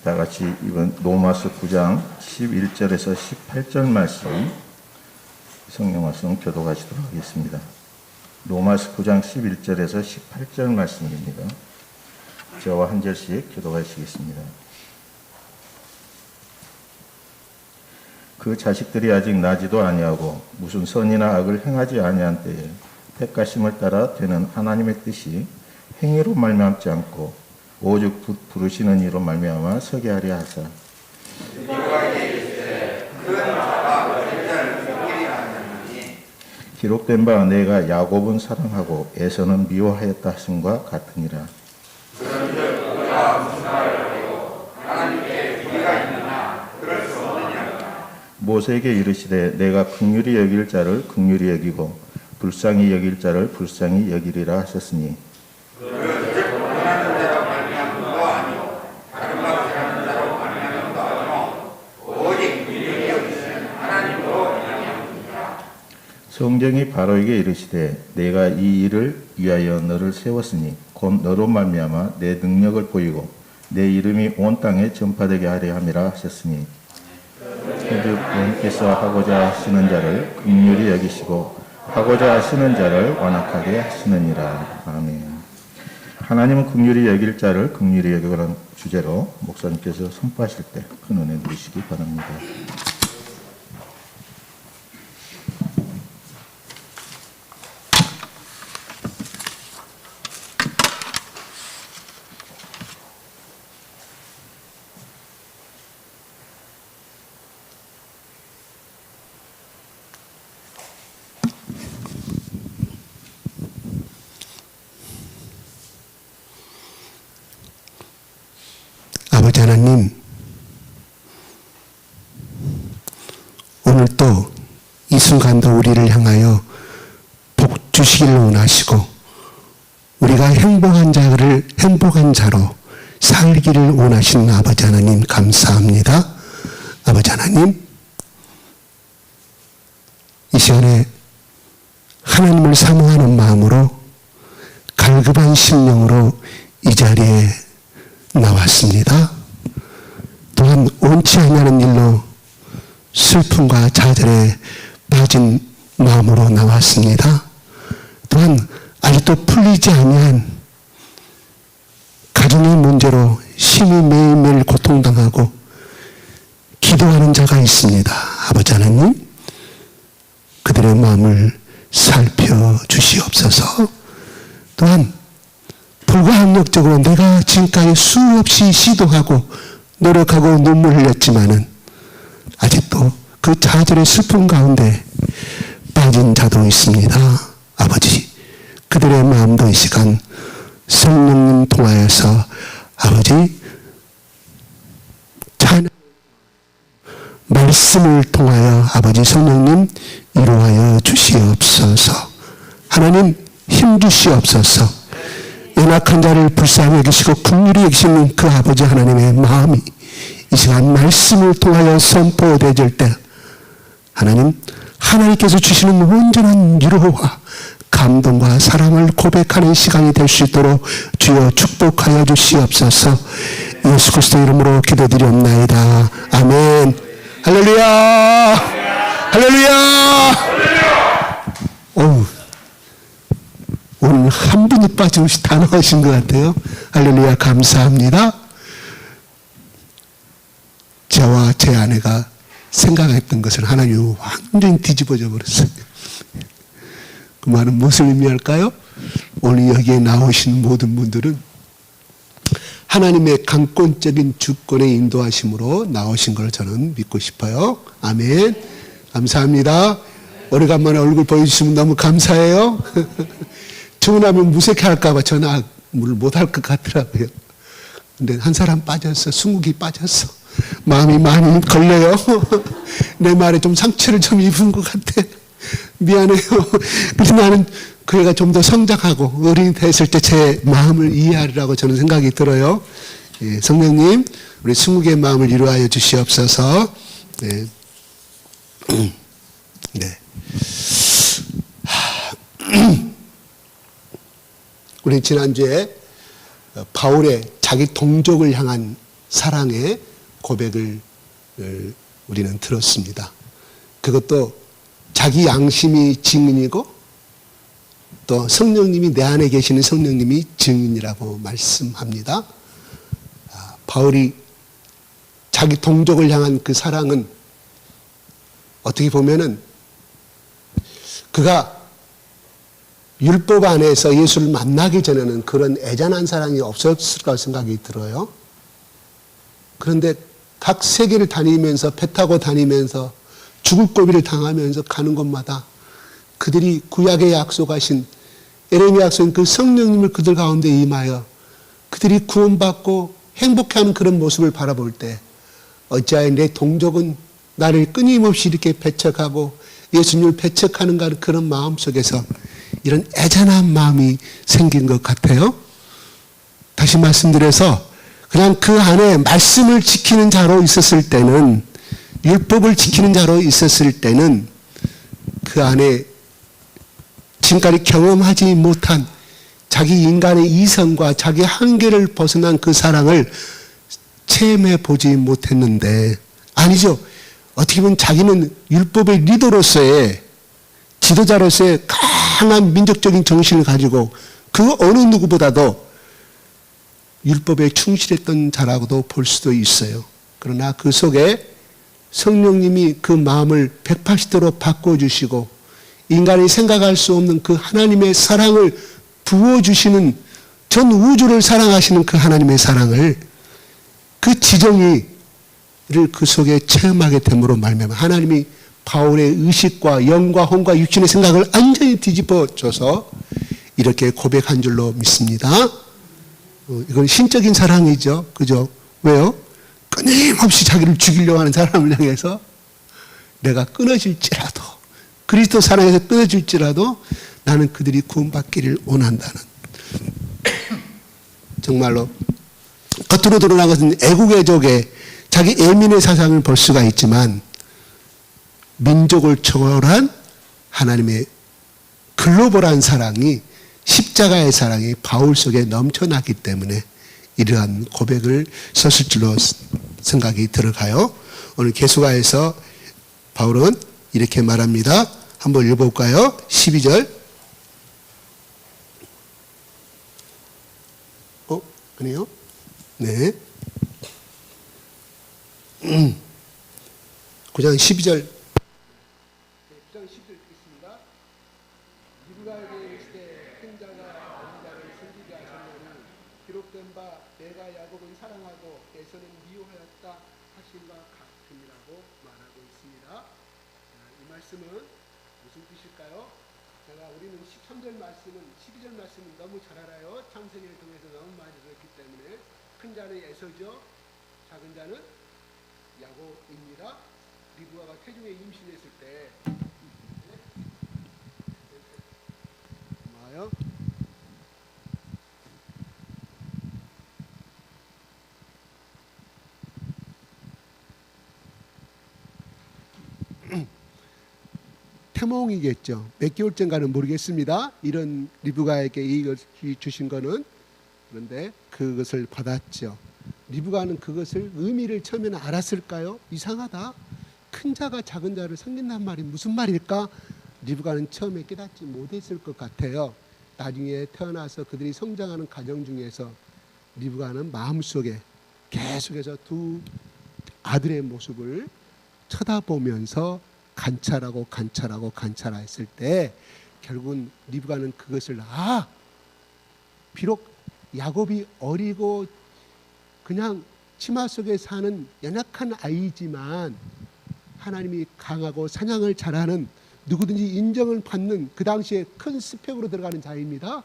다 같이 이번 로마서 9장 11절에서 18절 말씀 성령 말씀 교독하시도록 하겠습니다. 로마서 9장 11절에서 18절 말씀입니다. 저와 한 절씩 교독하시겠습니다. 그 자식들이 아직 나지도 아니하고 무슨 선이나 악을 행하지 아니한 때에 택가심을 따라 되는 하나님의 뜻이 행위로 말미암지 않고 오직 부르시는 이로 말미암아 서게 하려 하사 기록된 바 내가 야곱은 사랑하고 에서는 미워하였다 하심과 같으니라. 그런즉 우리가 무슨 말을 하리고 하나님께 불의가 있느냐 그럴 수 없느냐. 모세에게 이르시되 내가 긍휼히 여길 자를 긍휼히 여기고 불쌍히 여길 자를 불쌍히 여기리라 하셨으니 성경이 바로에게 이르시되 내가 이 일을 위하여 너를 세웠으니 곧 너로 말미암아 내 능력을 보이고 내 이름이 온 땅에 전파되게 하려 함이라 하셨으니 즉 원께서 하고자 하시는 자를 긍휼히 여기시고 하고자 하시는 자를 완악하게 하시느니라. 아멘. 하나님은 긍휼히 여길 자를 긍휼히 여기라는 주제로 목사님께서 선포하실 때 큰 은혜 누리시기 바랍니다. 아버지 하나님, 오늘 또 이 순간도 우리를 향하여 복 주시기를 원하시고 우리가 행복한 자를 행복한 자로 살기를 원하시는 아버지 하나님 감사합니다. 아버지 하나님, 이 시간에 하나님을 사모하는 마음으로 갈급한 심령으로 이 자리에 나왔습니다. 또한 원치 않는 일로 슬픔과 좌절에 빠진 마음으로 나왔습니다. 또한 아직도 풀리지 아니한 가정의 문제로 심히 매일매일 고통당하고 기도하는 자가 있습니다. 아버지 하나님, 그들의 마음을 살펴주시옵소서. 또한 불가항력적으로 내가 지금까지 수없이 시도하고 노력하고 눈물 흘렸지만은 아직도 그 좌절의 슬픔 가운데 빠진 자도 있습니다. 아버지, 그들의 마음도 이 시간 성령님 통하여서 아버지 찬양 말씀을 통하여 아버지 성령님 이루하여 주시옵소서. 하나님 힘 주시옵소서. 연약한 자를 불쌍히 여기시고 긍휼히 여기시는 그 아버지 하나님의 마음이 이 시간 말씀을 통하여 선포되질 때 하나님, 하나님께서 주시는 온전한 위로와 감동과 사랑을 고백하는 시간이 될 수 있도록 주여 축복하여 주시옵소서. 예수 그리스도 이름으로 기도드리옵나이다. 아멘. 할렐루야. 할렐루야. 어우, 오늘 한 분이 빠짐없이 다 나오신 것 같아요. 할렐루야, 감사합니다. 저와 제 아내가 생각했던 것을 하나님이 완전히 뒤집어져 버렸어요. 그 말은 무슨 의미할까요? 오늘 여기에 나오신 모든 분들은 하나님의 강권적인 주권의 인도하심으로 나오신 걸 저는 믿고 싶어요. 아멘. 감사합니다. 오래간만에 얼굴 보여주시면 너무 감사해요. 주문하면 무색해할까봐 전화를 못할 것 같더라고요. 근데 한 사람 빠졌어. 승욱이 빠졌어. 마음이 많이 걸려요. 내 말에 좀 상처를 좀 입은 것 같아. 미안해요. 그래서 나는 그 애가 좀 더 성장하고 어린이 됐을 때 제 마음을 이해하리라고 저는 생각이 들어요. 예, 성령님, 우리 승욱의 마음을 이루하여 주시옵소서. 네. 네. 우리 지난주에 바울의 자기 동족을 향한 사랑의 고백을 우리는 들었습니다. 그것도 자기 양심이 증인이고 또 성령님이 내 안에 계시는 성령님이 증인이라고 말씀합니다. 바울이 자기 동족을 향한 그 사랑은 어떻게 보면은 그가 율법 안에서 예수를 만나기 전에는 그런 애잔한 사랑이 없었을 거라 생각이 들어요. 그런데 각 세계를 다니면서 배 타고 다니면서 죽을 고비를 당하면서 가는 곳마다 그들이 구약에 약속하신 에레미야 약속인 그 성령님을 그들 가운데 임하여 그들이 구원받고 행복해하는 그런 모습을 바라볼 때 어찌하여 내 동족은 나를 끊임없이 이렇게 배척하고 예수님을 배척하는가 하는 그런 마음 속에서 이런 애잔한 마음이 생긴 것 같아요. 다시 말씀드려서 그냥 그 안에 말씀을 지키는 자로 있었을 때는 율법을 지키는 자로 있었을 때는 그 안에 지금까지 경험하지 못한 자기 인간의 이성과 자기 한계를 벗어난 그 사랑을 체험해 보지 못했는데 아니죠. 어떻게 보면 자기는 율법의 리더로서의 지도자로서의 강한 민족적인 정신을 가지고 그 어느 누구보다도 율법에 충실했던 자라고도 볼 수도 있어요. 그러나 그 속에 성령님이 그 마음을 180도로 바꿔주시고 인간이 생각할 수 없는 그 하나님의 사랑을 부어주시는 전 우주를 사랑하시는 그 하나님의 사랑을 그 지정이를 그 속에 체험하게 됨으로 말미암아 하나님이 바울의 의식과 영과 혼과 육신의 생각을 완전히 뒤집어 줘서 이렇게 고백한 줄로 믿습니다. 이건 신적인 사랑이죠. 그죠? 왜요? 끊임없이 자기를 죽이려고 하는 사람을 향해서 내가 끊어질지라도 그리스도 사랑에서 끊어질지라도 나는 그들이 구원받기를 원한다는 정말로 겉으로 드러난 것은 애국애족의 자기 애민의 사상을 볼 수가 있지만 민족을 초월한 하나님의 글로벌한 사랑이 십자가의 사랑이 바울 속에 넘쳐나기 때문에 이러한 고백을 썼을 줄로 생각이 들어가요. 오늘 계수가에서 바울은 이렇게 말합니다. 한번 읽어볼까요? 12절. 아니요? 네. 9장 12절. 9장 10절 읽겠습니다. 누구에게 이르시되 큰 자가 어린 자를 섬기게 하셨느니 기록된 바 내가 야곱을 사랑하고 에서는 미워하였다 하신과 같음이라고 말하고 있습니다. 이 말씀은 무슨 뜻일까요? 우리는 13절 말씀은 12절 말씀은 너무 잘 알아요. 창세기를 통해서 너무 많이 들었기 때문에 큰 자는 에서죠. 작은 자는 야곱입니다. 리브가가 태중에 임신했을 때 뭐요? 태몽이겠죠. 몇 개월째인가는 모르겠습니다. 이런 리브가에게 이걸 주신 거는. 그런데 그것을 받았죠. 리브가는 그것을 의미를 처음에는 알았을까요? 이상하다. 큰 자가 작은 자를 섬긴다는 말이 무슨 말일까? 리브가는 처음에 깨닫지 못했을 것 같아요. 나중에 태어나서 그들이 성장하는 과정 중에서 리브가는 마음속에 계속해서 두 아들의 모습을 쳐다보면서 관찰했을 때 결국은 리브가는 그것을 비록 야곱이 어리고 그냥 치마 속에 사는 연약한 아이지만 하나님이 강하고 사냥을 잘하는 누구든지 인정을 받는 그 당시에 큰 스펙으로 들어가는 자입니다.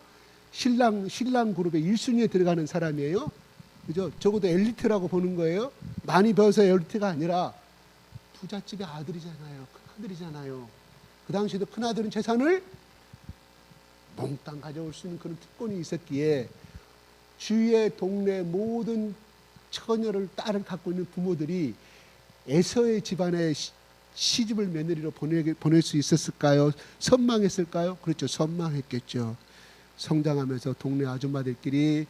신랑 그룹의 1순위에 들어가는 사람이에요. 그죠? 적어도 엘리트라고 보는 거예요. 많이 배워서 엘리트가 아니라 부잣집의 아들이잖아요. 큰아들이잖아요. 그 당시에도 큰아들은 재산을 몽땅 가져올 수 있는 그런 특권이 있었기에 주위의 동네 모든 처녀를 딸을 갖고 있는 부모들이 에서의 집안의 시집을 며느리로 보낼 수 있었을까요? 선망했을까요? 그렇죠. 선망했겠죠. 성장하면서 동네 아줌마들끼리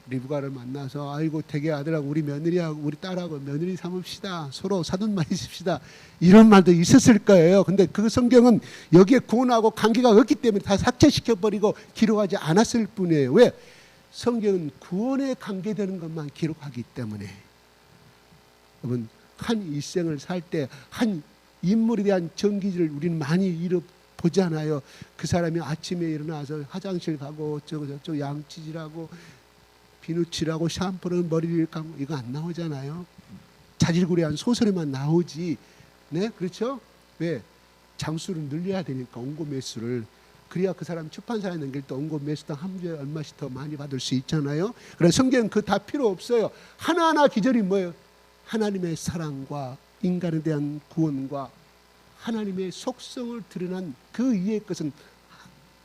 리브가를 만나서 아이고 대개 아들하고 우리 며느리하고 우리 딸하고 며느리 삼읍시다. 서로 사돈 많이십시다. 이런 말도 있었을 거예요. 근데 그 성경은 여기에 구원하고 관계가 없기 때문에 다 삭제시켜버리고 기록하지 않았을 뿐이에요. 왜? 성경은 구원에 관계되는 것만 기록하기 때문에. 여러분 한 일생을 살 때 한 인물에 대한 전기를 우리는 많이 보잖아요. 그 사람이 아침에 일어나서 화장실 가고 저쪽 양치질하고 비누칠하고 샴푸를 머리를 감고 이거 안 나오잖아요. 자질구레한 소설에만 나오지. 네, 그렇죠? 왜? 장수를 늘려야 되니까 원고 매수를. 그래야 그 사람 출판사에 넘길 때 원고 매수당 한 주에 얼마씩 더 많이 받을 수 있잖아요. 그래서 성경은 그 다 필요 없어요. 하나하나 기절이 뭐예요? 하나님의 사랑과 인간에 대한 구원과 하나님의 속성을 드러난 그 이의 것은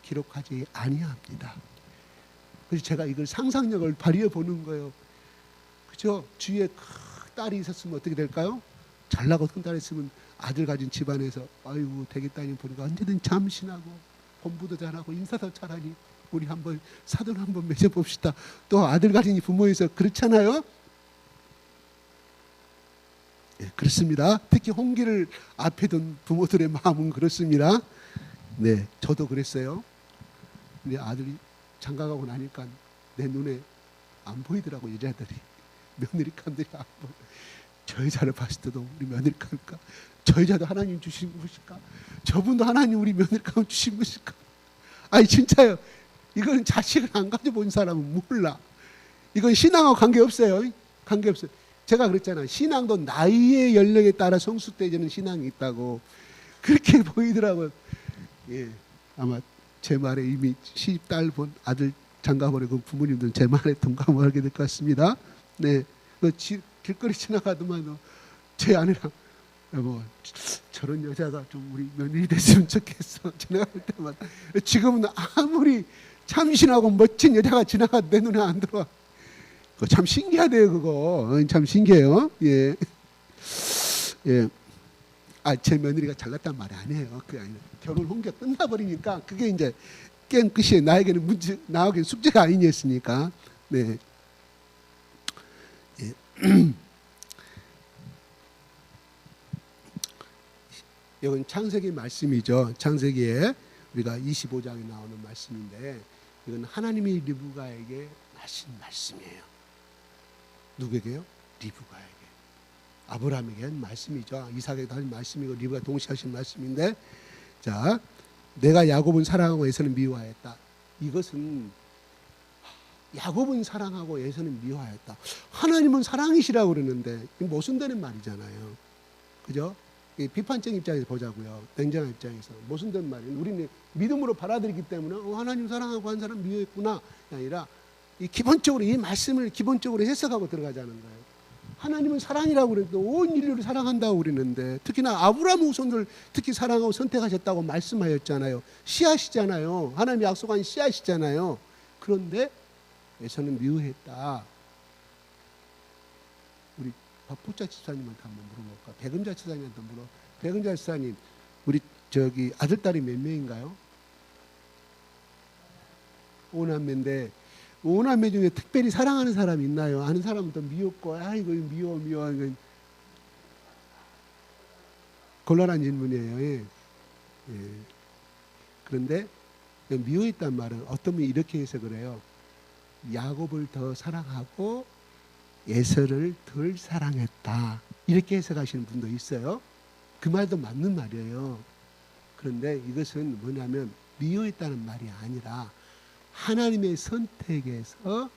기록하지 아니합니다. 그래서 제가 이걸 상상력을 발휘해 보는 거예요. 그죠? 주위에 큰 딸이 있었으면 어떻게 될까요? 잘나고 큰 딸이 있으면 아들 가진 집안에서 아이고 대개 따님 보니까 언제든 참신하고 공부도 잘하고 인사도 잘하니 우리 한번 사돈 한번 맺어봅시다. 또 아들 가진 부모에서 그렇잖아요. 예, 그렇습니다. 특히 홍기를 앞에 둔 부모들의 마음은 그렇습니다. 네, 저도 그랬어요. 근데 아들이 장가가고 나니까 내 눈에 안 보이더라고. 여자들이 며느리감들이 안 보여. 저 여자를 봤을 때도 우리 며느리감일까? 저 여자도 하나님 주신 것일까? 저분도 하나님 우리 며느리감 주신 것일까? 아니 진짜요. 이건 자식을 안 가져본 사람은 몰라. 이건 신앙하고 관계없어요. 관계없어요. 제가 그랬잖아요. 신앙도 나이의 연령에 따라 성숙되지는 신앙이 있다고. 그렇게 보이더라고요. 예, 아마 제 말에 이미 시집 딸 본 아들 장가버리고 부모님들은 제 말에 동감을 하게 될 것 같습니다. 네, 길거리 지나가더만 제 아내랑 뭐 저런 여자가 좀 우리 며느리 됐으면 좋겠어. 지나갈 때마다. 지금은 아무리 참신하고 멋진 여자가 지나가도 내 눈에 안 들어와. 그거 참 신기하대요. 그거 참 신기해요. 예, 예. 제 며느리가 잘났단 말이 아니에요. 그게 아니라 결혼 홍기가 끝나버리니까 그게 이제 게임 끝이에요. 나에게는 문제, 나에게는 숙제가 아니었으니까. 네. 예. 이건 창세기 말씀이죠. 창세기에 우리가 25장에 나오는 말씀인데 이건 하나님이 리브가에게 하신 말씀이에요. 누구에게요? 리브가에게. 아브라함에게 한 말씀이죠. 이삭에게도 한 말씀이고 리브가 동시에 하신 말씀인데, 자, 내가 야곱은 사랑하고 에서는 미워하였다. 이것은 야곱은 사랑하고 에서는 미워하였다. 하나님은 사랑이시라고 그러는데 모순되는 말이잖아요. 그죠? 비판적 입장에서 보자고요. 냉정한 입장에서 모순된 말이에요. 우리는 믿음으로 받아들이기 때문에 하나님 사랑하고 한 사람 미워했구나 아니라 기본적으로 이 말씀을 기본적으로 해석하고 들어가자는 거예요. 하나님은 사랑이라고 그래도 온 인류를 사랑한다고 그러는데 특히나 아브라함 후손들 특히 사랑하고 선택하셨다고 말씀하였잖아요. 씨앗이잖아요. 하나님이 약속한 씨앗이잖아요. 그런데 에서는 미워했다. 우리 박복자 집사님한테 한번 물어볼까? 백은자 집사님한테 물어. 백은자 집사님, 우리 저기 아들딸이 몇 명인가요? 5남매인데 5남매 중에 특별히 사랑하는 사람이 있나요? 아는 사람은 또 미웠고, 아이고 미워. 곤란한 질문이에요. 예. 예. 그런데 미워했단 말은 어떤 분이 이렇게 해서 그래요. 야곱을 더 사랑하고 에서를 덜 사랑했다. 이렇게 해석하시는 분도 있어요. 그 말도 맞는 말이에요. 그런데 이것은 뭐냐면 미워했다는 말이 아니라 하나님의 선택에서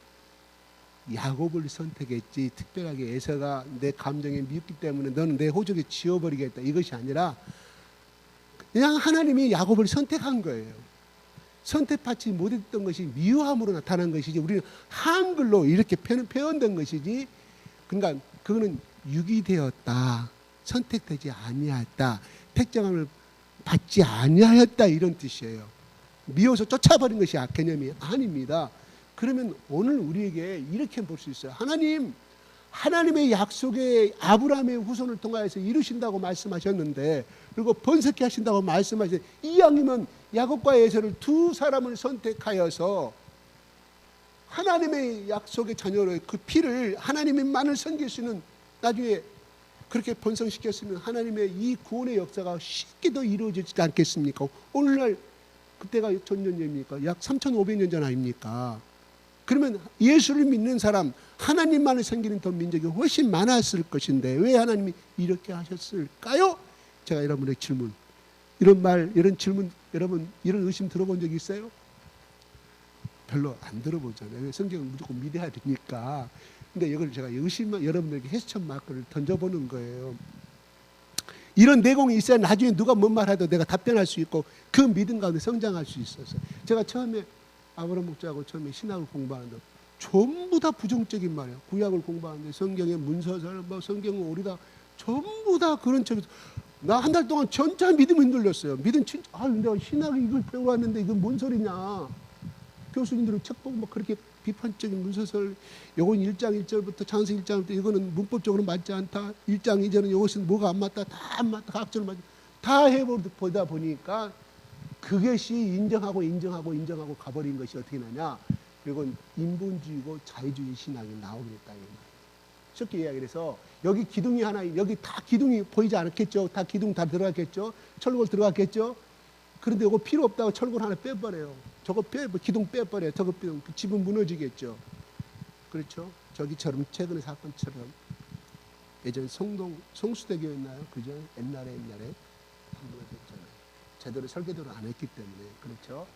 야곱을 선택했지 특별하게 에서가 내 감정에 미웠기 때문에 너는 내 호적에 지워버리겠다 이것이 아니라 그냥 하나님이 야곱을 선택한 거예요. 선택받지 못했던 것이 미워함으로 나타난 것이지 우리는 한글로 이렇게 표현된 것이지 그러니까 그거는 유기되었다. 선택되지 아니하였다. 택정함을 받지 아니하였다 이런 뜻이에요. 미워서 쫓아버린 것이 개념이 아닙니다. 그러면 오늘 우리에게 이렇게 볼 수 있어요. 하나님 하나님의 약속에 아브라함의 후손을 통하여서 이루신다고 말씀하셨는데, 그리고 번성케 하신다고 말씀하셨는데, 이왕이면 야곱과 에서를 두 사람을 선택하여서 하나님의 약속의 자녀로 그 피를 하나님만을 섬길 수 있는, 나중에 그렇게 번성시켰으면 하나님의 이 구원의 역사가 쉽게 더 이루어지지 않겠습니까? 오늘날 그때가 전년입니까? 약 3,500년 전 아닙니까? 그러면 예수를 믿는 사람, 하나님만을 섬기는 더 민족이 훨씬 많았을 것인데 왜 하나님이 이렇게 하셨을까요? 제가 여러분의 질문, 이런 말, 이런 질문, 여러분 이런 의심 들어본 적 있어요? 별로 안 들어보잖아요. 왜? 성경은 무조건 믿어야 되니까. 근데 이걸 제가 의심만, 여러분들에게 해수천 마크를 던져보는 거예요. 이런 내공이 있어야 나중에 누가 뭔 말해도 내가 답변할 수 있고 그 믿음 가운데 성장할 수 있었어요. 제가 처음에 아브라함 목자하고 처음에 신학을 공부하는데 전부 다 부정적인 말이에요. 구약을 공부하는데 성경의 문서설, 뭐 성경은 오리다, 전부 다 그런 척이. 나 한 달 동안 전차 믿음이 흔들렸어요. 믿음 진짜, 내가 신학을 이걸 배워왔는데 이건 뭔 소리냐. 교수님들은 책 보고 막 그렇게 비판적인 문서설, 요건 1장 1절부터 창세기 1장부터 이거는 문법적으로 맞지 않다. 1장 2절은 이것은 뭐가 안 맞다. 다 안 맞다. 각절 맞다. 다 해보다 보니까 그것이 인정하고 가버린 것이 어떻게 나냐. 이건 인본주의고 자유주의 신학이 나오게 됐다. 쉽게 이야기를 해서 여기 기둥이 하나, 여기 다 기둥이 보이지 않았겠죠. 다 기둥 다 들어갔겠죠. 철골 들어갔겠죠. 그런데 이거 필요 없다고 철골 하나 빼버려요. 저거 기둥 빼버려요. 저거 빼면 집은 무너지겠죠. 그렇죠. 저기처럼 최근의 사건처럼 예전 성수대교였나요? 그죠? 옛날에 무너졌잖아요. 제대로 설계도를 안 했기 때문에. 그렇죠.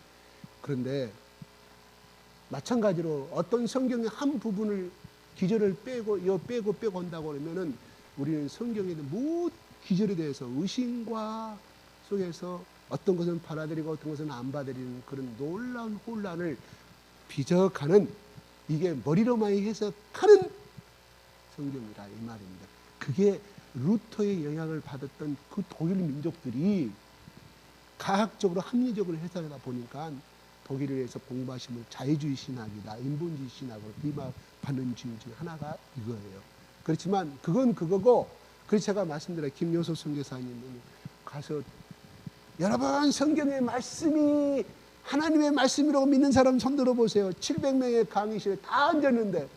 그런데 마찬가지로 어떤 성경의 한 부분을 기절을 빼고 한다고 그러면은 우리는 성경에 있는 모든 기절에 대해서 의심과 속에서 어떤 것은 받아들이고 어떤 것은 안 받아들이는 그런 놀라운 혼란을 비적하는, 이게 머리로만 해석하는 성경이라 이 말입니다. 그게 루터의 영향을 받았던 그 독일 민족들이 과학적으로 합리적으로 해석하다 보니까 독일에서 공부하시면 자유주의 신학이다, 인본주의 신학으로 비판받는 중 하나가 이거예요. 그렇지만 그건 그거고, 그래서 제가 말씀드린 김효소 선교사님은 가서 여러분 성경의 말씀이 하나님의 말씀이라고 믿는 사람 손 들어보세요. 700명의 강의실에 다 앉았는데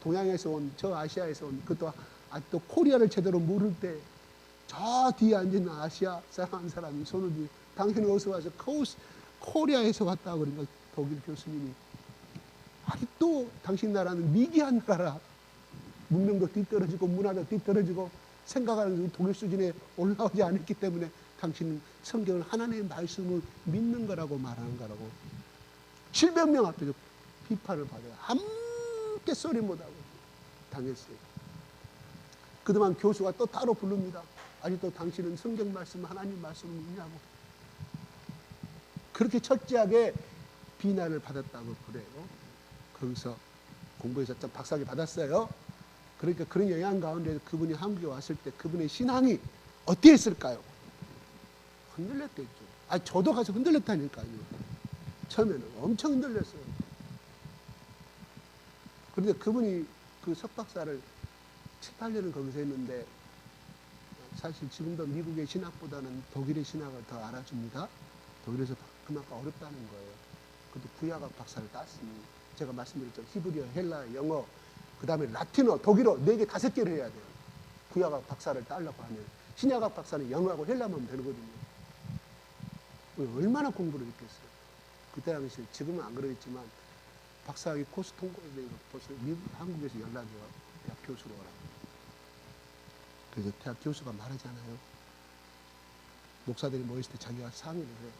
동양에서 온, 저 아시아에서 온, 그것도 아직도 코리아를 제대로 모를 때 저 뒤에 앉은 아시아 사람 한 사람이 손을 들고, 당신이 어디서 와서 코리아에서 왔다 그러니까 독일 교수님이, 아직도 당신 나라는 미개한 나라라. 문명도 뒤떨어지고 문화도 뒤떨어지고 생각하는 독일 수준에 올라오지 않았기 때문에 당신은 성경을 하나님의 말씀을 믿는 거라고 말하는 거라고. 700명 앞에서 비판을 받아요. 함께 소리 못하고 당했어요. 그동안 교수가 또 따로 부릅니다. 아직도 당신은 성경 말씀, 하나님 말씀을 믿냐고. 그렇게 철저하게 비난을 받았다고 그래요. 거기서 공부해서 좀 박사학위 받았어요. 그러니까 그런 영향 가운데 그분이 한국에 왔을 때 그분의 신앙이 어땠을까요? 흔들렸겠죠. 저도 가서 흔들렸다니까요. 처음에는 엄청 흔들렸어요. 그런데 그분이 그 석박사를 7, 8년을 거기서 했는데 사실 지금도 미국의 신학보다는 독일의 신학을 더 알아줍니다. 독일에서 그만큼 어렵다는 거예요. 그래도 구약학 박사를 땄으니, 제가 말씀드렸죠. 히브리어, 헬라, 영어, 그 다음에 라틴어, 독일어 4개, 5개를 해야 돼요. 구약학 박사를 따려고 하면. 신약학 박사는 영어하고 헬라만 하면 되거든요. 얼마나 공부를 했겠어요. 그때 당시, 지금은 안 그러겠지만 박사학위 코스 통과해서 벌써 한국에서 연락이 와요. 대학 교수로 오라고. 그래서 대학 교수가 말하잖아요. 목사들이 모였을 때 자기가 상의를 해요.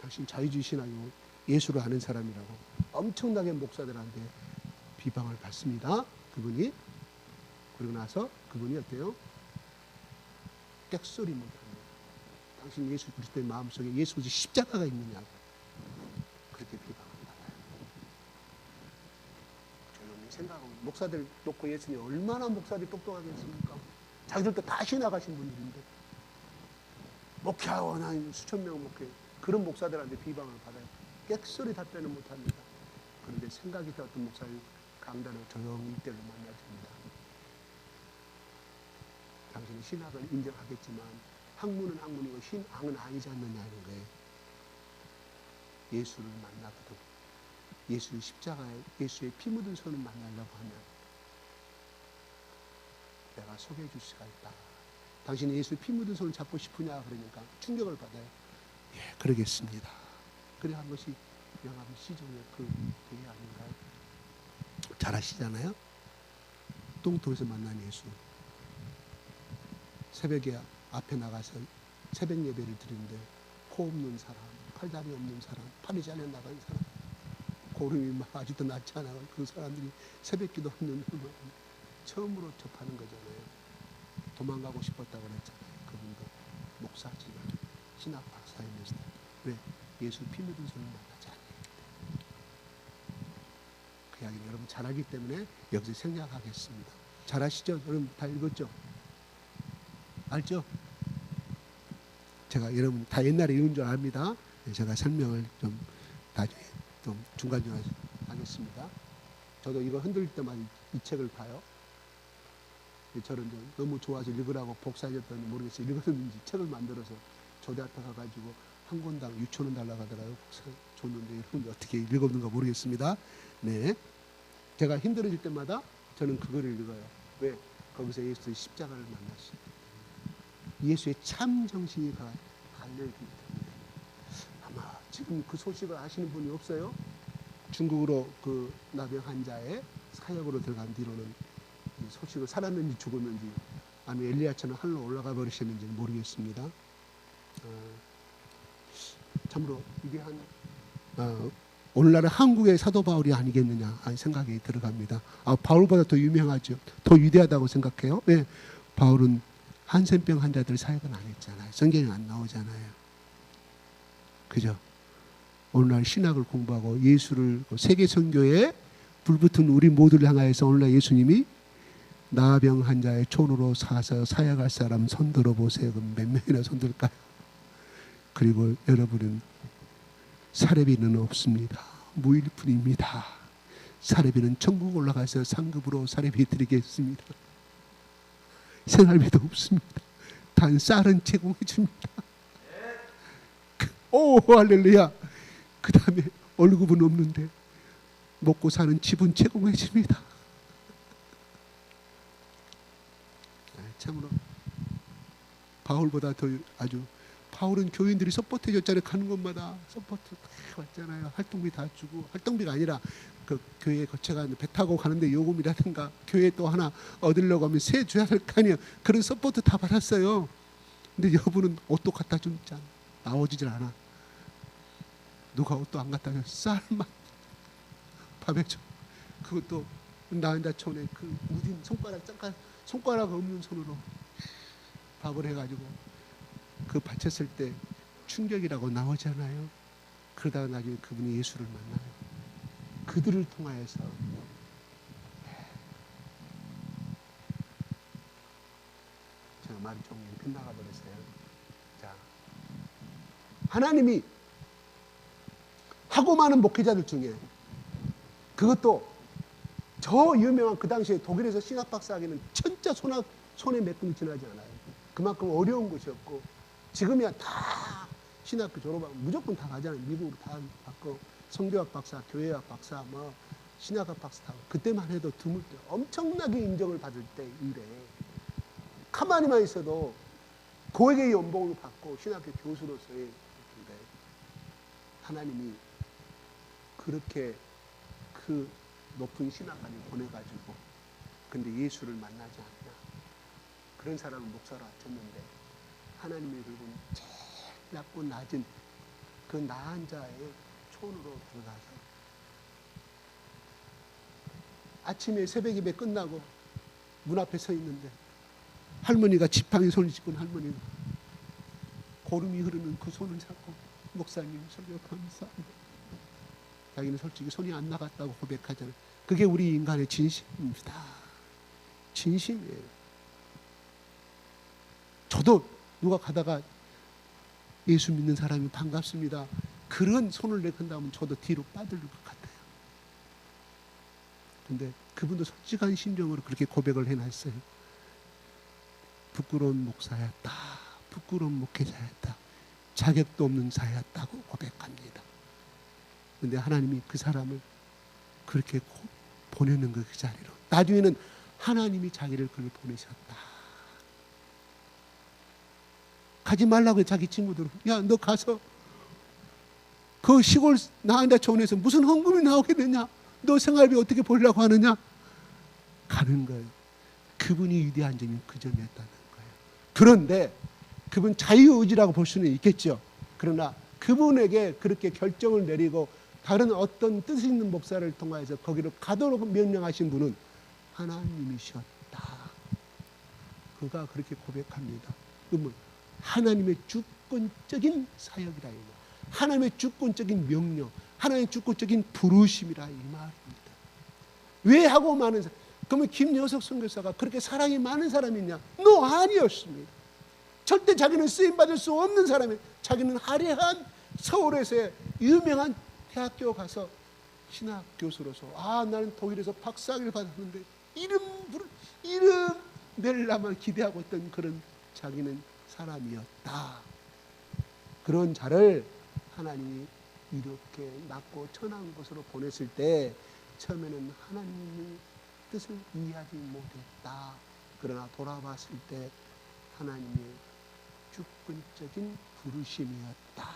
당신 자유주의 신앙이고 예수를 아는 사람이라고 엄청나게 목사들한테 비방을 받습니다. 그분이. 그리고 나서 그분이 어때요? 객소리 못합니다. 당신 예수 그리스도의 마음속에 예수 그리스도 십자가가 있느냐고 그렇게 비방을 받아요. 저는 생각하고, 목사들 놓고 예수님 얼마나 목사들이 똑똑하겠습니까? 자기들도 다 신학하신 분들인데 목회하고 난 수천 명 목회, 그런 목사들한테 비방을 받아요. 객소리 답변을 못합니다. 그런데 생각이 들었던 목사님 강단을 조용히 이때를 만나줍니다. 당신은 신학을 인정하겠지만 학문은 학문이고 신앙은 아니지 않느냐는 거예요. 예수를 만나거든. 예수의 십자가에 예수의 피 묻은 손을 만나려고 하면 내가 소개해 줄 수가 있다. 당신이 예수의 피 묻은 손을 잡고 싶으냐 그러니까 충격을 받아요. 예, 그러겠습니다. 그래 한 것이 영암 시종의 그 대회 아닌가요? 잘 아시잖아요. 똥통에서 만난 예수. 새벽에 앞에 나가서 새벽 예배를 드리는데 코 없는 사람, 팔다리 없는 사람, 팔이 잘려나간 사람, 고름이 막 아직도 낫지 않아. 그 사람들이 새벽 기도 없는 놈을 처음으로 접하는 거잖아요. 도망가고 싶었다고 그랬잖아요. 그분도 목사지만 신학 박사입니다. 왜? 예수 피 묻은 손을 만나지 않아요. 그 이야기는 여러분 잘 알기 때문에 여기서 생략하겠습니다. 잘 아시죠? 여러분 다 읽었죠? 알죠? 제가 여러분 다 옛날에 읽은 줄 압니다. 제가 설명을 좀 나중에 좀 중간중간 하겠습니다. 저도 이거 흔들릴 때마다 이 책을 봐요. 저는 너무 좋아서 읽으라고 복사해줬더니 모르겠어요. 읽었는지 책을 만들어서 조대 앞에 가가지고 한 권당 6,000원 달라고 하더라고요. 복사 줬는데 여러분 어떻게 읽었는가 모르겠습니다. 네, 제가 힘들어질 때마다 저는 그거를 읽어요. 왜? 거기서 예수의 십자가를 만났어요. 예수의 참 정신이 갈려있기 때문에. 아마 지금 그 소식을 아시는 분이 없어요? 중국으로 그 나병 환자의 사역으로 들어간 뒤로는 이 소식을 살았는지 죽었는지 아니면 엘리야처럼 하늘로 올라가 버리셨는지 모르겠습니다. 참으로 위대한 오늘날의 한국의 사도 바울이 아니겠느냐 하는 생각이 들어갑니다. 바울보다 더 유명하죠. 더 위대하다고 생각해요. 왜? 바울은 한센병 환자들 사역은 안 했잖아요. 성경에 안 나오잖아요. 그죠? 오늘날 신학을 공부하고 예수를 세계 선교에 불붙은 우리 모두를 향하여서 오늘날 예수님이 나병 환자의 촌으로 사서 사역할 사람 손 들어보세요. 그럼 몇 명이나 손 들까요? 그리고 여러분은 사례비는 없습니다. 무일푼입니다. 사례비는 천국 올라가서 상급으로 사례비 드리겠습니다. 생활비도 없습니다. 단 쌀은 제공해 줍니다. 오 할렐루야. 그 다음에 월급은 없는데 먹고 사는 집은 제공해 줍니다. 참으로 바울보다 더 아주 바울은 교인들이 서포트 해줬잖아요. 가는 곳마다 서포트 다 왔잖아요. 활동비 다 주고 활동비가 아니라 그 교회 거쳐가 배 타고 가는데 요금이라든가 교회 또 하나 얻으려고 하면 세 줘야 될 거 아니에요. 그런 서포트 다 받았어요. 근데 여러분은 옷도 갖다 주지 나오지질 않아. 누가 옷도 안 갖다 줘. 쌀만 밥에 줘. 그것도 나은자촌에 그 무딘 손가락 없는 손으로 밥을 해가지고 그 바쳤을 때 충격이라고 나오잖아요. 그러다가 나중에 그분이 예수를 만나요. 그들을 통하여서 제가 말이 좀 빗나가 버렸어요. 자, 하나님이 하고 많은 목회자들 중에 그것도 저 유명한 그 당시에 독일에서 신학 박사 하기는 진짜 손에 매끈이 지나지 않아요. 그만큼 어려운 것이었고 지금이야 다 신학교 졸업하면 무조건 다 가잖아요. 미국으로 다 받고 성교학 박사, 교회학 박사, 뭐 신학학 박사 다 그때만 해도 드물 때 엄청나게 인정을 받을 때 이래 가만히만 있어도 고액의 연봉을 받고 신학교 교수로서의 건데 하나님이 그렇게 그 높은 신학관을 보내가지고 근데 예수를 만나지 않냐 그런 사람을 목사로 앉혔는데 하나님의 그분 제일 낮고 낮은 그 나한 자의 촌으로 들어가서 아침에 새벽 예배 끝나고 문 앞에 서 있는데 할머니가 지팡이 손을 짚은 할머니가 고름이 흐르는 그 손을 잡고 목사님 설교 감사합니다. 자기는 솔직히 손이 안 나갔다고 고백하잖아요. 그게 우리 인간의 진심입니다. 진심이에요. 저도 누가 가다가 예수 믿는 사람이 반갑습니다. 그런 손을 내건다면 저도 뒤로 빠질 것 같아요. 근데 그분도 솔직한 심정으로 그렇게 고백을 해놨어요. 부끄러운 목사였다. 부끄러운 목회자였다. 자격도 없는 자였다고 고백합니다. 근데 하나님이 그 사람을 그렇게 보내는 그 자리로. 나중에는 하나님이 자기를 그를 보내셨다. 가지 말라고 자기 친구들, 야, 너 가서 그 시골 나한테 촌에서 무슨 헌금이 나오게 되냐? 너 생활비 어떻게 보려고 하느냐? 가는 거예요. 그분이 위대한 점이 그 점이었다는 거예요. 그런데 그분 자유의지라고 볼 수는 있겠죠. 그러나 그분에게 그렇게 결정을 내리고 다른 어떤 뜻 있는 목사를 통하여서 거기로 가도록 명령하신 분은 하나님이셨다. 그가 그렇게 고백합니다. 그러면 하나님의 주권적인 사역이라 이 말. 하나님의 주권적인 명령, 하나님의 주권적인 부르심이라 이 말입니다. 왜 하고 많은 사람? 그러면 김여석 선교사가 그렇게 사랑이 많은 사람이냐? 너 아니었습니다. 절대 자기는 쓰임받을 수 없는 사람이에요. 자기는 화려한 서울에서의 유명한 대학교 가서 신학 교수로서 나는 독일에서 박사학위를 받았는데 이름 낼라만 기대하고 있던 그런 자기는 사람이었다. 그런 자를 하나님이 이렇게 낮고 천한 곳으로 보냈을 때 처음에는 하나님의 뜻을 이해하지 못했다. 그러나 돌아봤을 때 하나님의 주권적인 부르심이었다.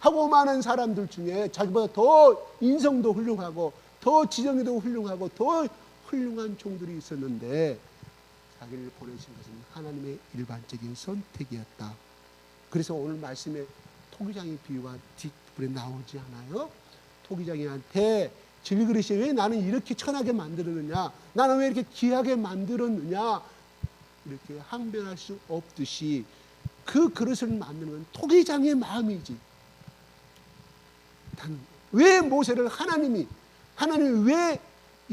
하고 많은 사람들 중에 자기보다 더 인성도 훌륭하고 더 지정이도 훌륭하고 더 훌륭한 종들이 있었는데 자기를 보내신 것은 하나님의 일반적인 선택이었다. 그래서 오늘 말씀에 토기장의 비유가 뒷부분에 나오지 않아요? 토기장이한테 질그릇이 왜 나는 이렇게 천하게 만들었느냐? 나는 왜 이렇게 귀하게 만들었느냐? 이렇게 항변할 수 없듯이 그 그릇을 만드는 건 토기장의 마음이지. 왜 모세를 하나님이 왜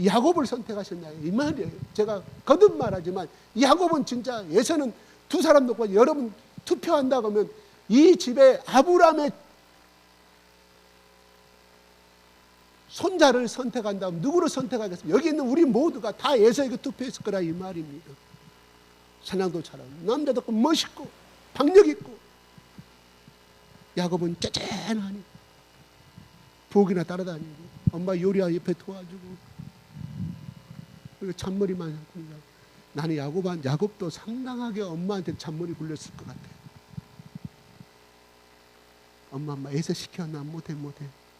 야곱을 선택하셨냐 이 말이에요. 제가 거듭 말하지만 야곱은 진짜 예서는 두 사람 놓고 여러분 투표한다고 하면 이 집에 아브라함의 손자를 선택한다면 누구를 선택하겠습니까? 여기 있는 우리 모두가 다 예서에게 투표했을 거라 이 말입니다. 사냥도 잘하고 남자도 멋있고 박력 있고 야곱은 째째하니 부엌이나 따라다니고 엄마 요리하 옆에 도와주고 그리고 잔머리만 하고 나는 야곱도 상당하게 엄마한테 잔머리 굴렸을 것 같아요. 엄마 애서 시켰나 못해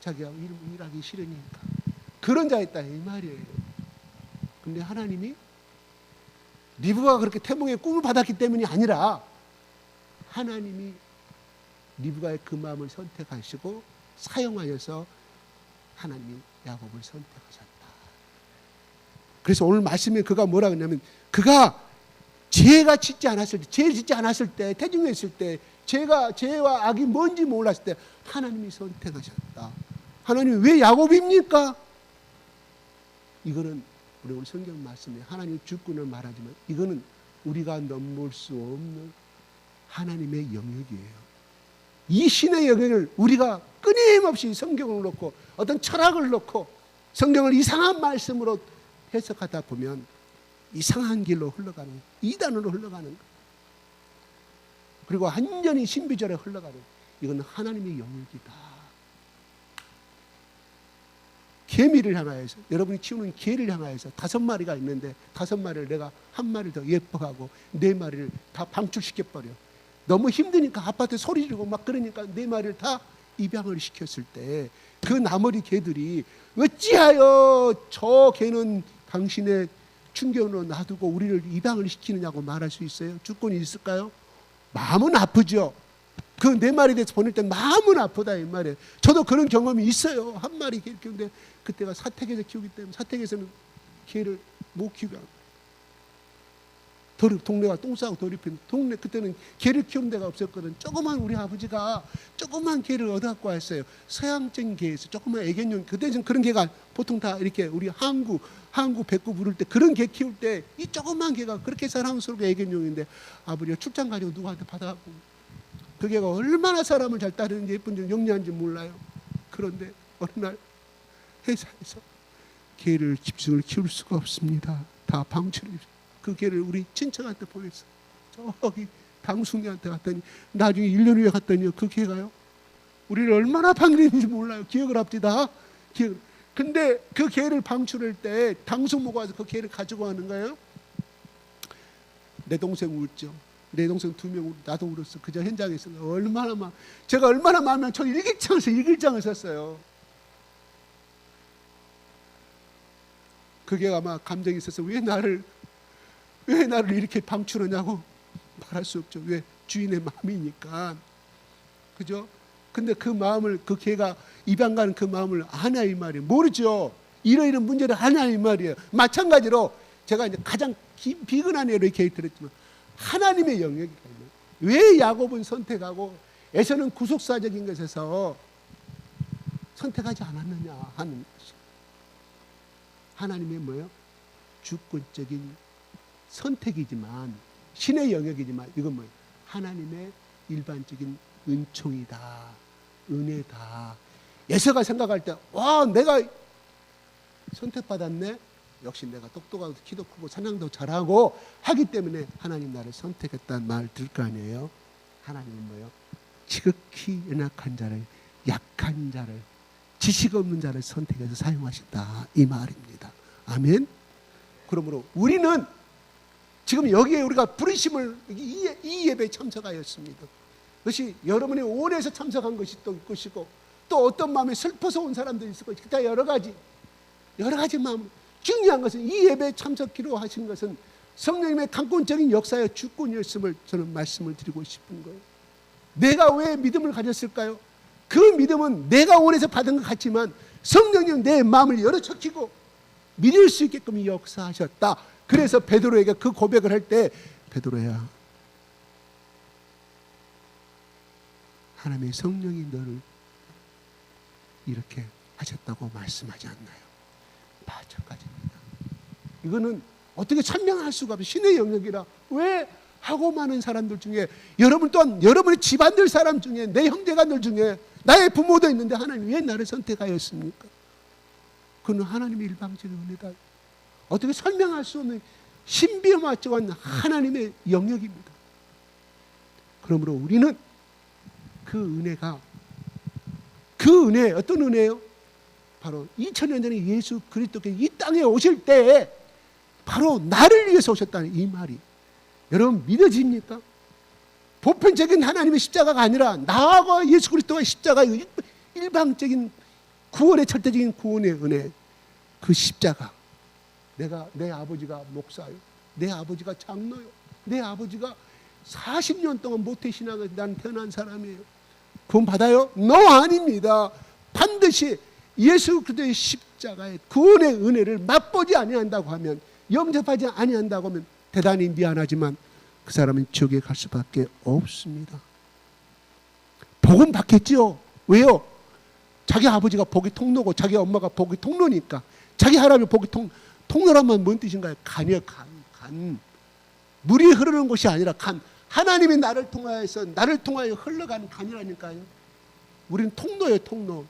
자기가 일하기 싫으니까 그런 자였다 이 말이에요. 근데 하나님이 리브가가 그렇게 태몽의 꿈을 받았기 때문이 아니라 하나님이 리브가의 그 마음을 선택하시고 사용하여서 하나님이 야곱을 선택하셨다. 그래서 오늘 말씀에 그가 뭐라 그러냐면 그가 죄 짓지 않았을 때 태중했을 때 죄와 악이 뭔지 몰랐을 때 하나님이 선택하셨다. 하나님이 왜 야곱입니까? 이거는 우리 오늘 성경 말씀에 하나님의 주권을 말하지만 이거는 우리가 넘볼 수 없는 하나님의 영역이에요. 이 신의 영역을 우리가 끊임없이 성경을 놓고 어떤 철학을 놓고 성경을 이상한 말씀으로 해석하다 보면 이상한 길로 흘러가는 거예요. 이단으로 흘러가는 거예요. 그리고 완전히 신비절에 흘러가는 거예요. 이건 하나님의 영역이다. 개미를 향하여서 여러분이 키우는 개를 향하여서 5마리가 있는데 5마리를 내가 한 마리를 더 예뻐하고 4마리를 다 방출시켜버려. 너무 힘드니까 아파트 소리 지르고 막 그러니까 4마리를 다 입양을 시켰을 때 그 나머지 개들이 어찌하여 저 개는 당신의 충격으로 놔두고 우리를 입양을 시키느냐고 말할 수 있어요? 주권이 있을까요? 마음은 아프죠. 그 4마리 돼서 보낼 때 마음은 아프다 이 말이에요. 저도 그런 경험이 있어요. 한 마리 개를 키우는데 그때가 사택에서 키우기 때문에 사택에서는 개를 못 키우게 합니다. 동네가 똥 싸고 더럽힌 동네 그때는 개를 키우는 데가 없었거든. 조그만 우리 아버지가 조그만 개를 얻어갖고 왔어요. 서양적인 개에서 조그만 애견용. 그때는 그런 개가 보통 다 이렇게 우리 항구 백구 부를 때 그런 개 키울 때 이 조그만 개가 그렇게 사랑스럽게 애견용인데 아버지가 출장 가지고 누구한테 받아갖고 그 개가 얼마나 사람을 잘 따르는지 예쁜지 영리한지 몰라요. 그런데 어느 날 회사에서 개를 집중을 키울 수가 없습니다. 다 방출해. 그 개를 우리 친척한테 보냈어. 저기 당숙리한테 갔더니 나중에 1년 후에 갔더니 그 개가요. 우리를 얼마나 반기는지 몰라요. 기억을 합디다. 근데 그 개를 방출할 때 당숙모가 와서 그 개를 가지고 가는 거예요. 내 동생 울죠. 내 동생 2명 울고 나도 울었어. 그저 현장에서 제가 얼마나 마음에 저 일기장을 썼어요. 그게 아마 감정이 있어서 왜 나를 이렇게 방출하냐고 말할 수 없죠. 왜? 주인의 마음이니까. 그죠? 근데 그 마음을, 그 개가 입양 가는 그 마음을 아냐 이 말이에요. 모르죠. 이런 문제를 아냐 이 말이에요. 마찬가지로 제가 이제 가장 비근한 예로 이렇게 드렸지만 하나님의 영역이거든요. 왜 야곱은 선택하고 에서는 구속사적인 것에서 선택하지 않았느냐 하는 것이. 하나님의 뭐예요? 주권적인 선택이지만 신의 영역이지만 이건 뭐예요? 하나님의 일반적인 은총이다. 은혜다. 에서가 생각할 때 와 내가 선택받았네. 역시 내가 똑똑하고 키도 크고 사냥도 잘하고 하기 때문에 하나님 나를 선택했다는 말 들 거 아니에요. 하나님은 뭐예요? 지극히 연약한 자를, 약한 자를, 지식 없는 자를 선택해서 사용하신다 이 말입니다. 아멘. 그러므로 우리는 지금 여기에 우리가 부르심을 이 예배에 참석하였습니다. 그것이 여러분이 원해서 참석한 것이 또 것이고 또 어떤 마음에 슬퍼서 온 사람도 있을 것이고 기타 여러 가지 마음. 중요한 것은 이 예배에 참석기로 하신 것은 성령님의 강권적인 역사의 주권이었음을 저는 말씀을 드리고 싶은 거예요. 내가 왜 믿음을 가졌을까요? 그 믿음은 내가 원해서 받은 것 같지만 성령님 내 마음을 열어젖히고 믿을 수 있게끔 역사하셨다. 그래서 베드로에게 그 고백을 할 때 베드로야 하나님의 성령이 너를 이렇게 하셨다고 말씀하지 않나요? 마찬가지입니다. 이거는 어떻게 설명할 수가 없어요. 신의 영역이라. 왜? 하고 많은 사람들 중에 여러분 또한 여러분의 집안들 사람 중에 내 형제간들 중에 나의 부모도 있는데 하나님 왜 나를 선택하였습니까? 그는 하나님의 일방적인 은혜다. 어떻게 설명할 수 없는 신비로마적한 하나님의 영역입니다. 그러므로 우리는 그 은혜가 그 은혜 어떤 은혜예요? 바로 2000년 전에 예수 그리스도께서 이 땅에 오실 때 바로 나를 위해서 오셨다는 이 말이 여러분 믿어집니까? 보편적인 하나님의 십자가가 아니라 나와 예수 그리스도의 십자가의 일방적인 구원의 절대적인 구원의 은혜 그 십자가 내 아버지가 목사요 내 아버지가 장로요 내 아버지가 40년 동안 모태신앙을 난 태어난 사람이에요. 구원 받아요? No 아닙니다. 반드시 예수 그리스도의 십자가의 구원의 은혜를 맛보지 아니한다고 하면 영접하지 아니한다고 하면 대단히 미안하지만 그 사람은 지옥에 갈 수밖에 없습니다. 복은 받겠지요. 왜요? 자기 아버지가 복의 통로고 자기 엄마가 복의 통로니까 자기 하나님의 복의 통로라면 뭔 뜻인가요? 간이요. 간. 물이 흐르는 곳이 아니라 간. 하나님이 나를 통하여 흘러가는 간이라니까요. 우리는 통로예요. 통로.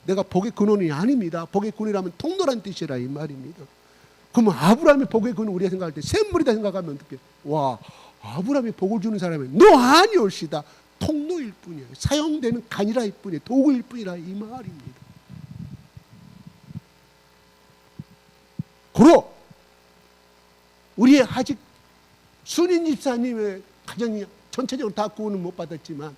내가 복의 근원이 아닙니다. 복의 근원이라면 통로란 뜻이라 이 말입니다. 그러면 아브라함의 복의 근원 우리가 생각할 때 샘물이다 생각하면 어떻게? 와 아브라함이 복을 주는 사람이 너 아니올시다. 통로일 뿐이에요. 사용되는 간이라일 뿐이에요. 도구일 뿐이라 이 말입니다. 그러 우리의 아직 순인 집사님의 가정이 전체적으로 다 구원은 못 받았지만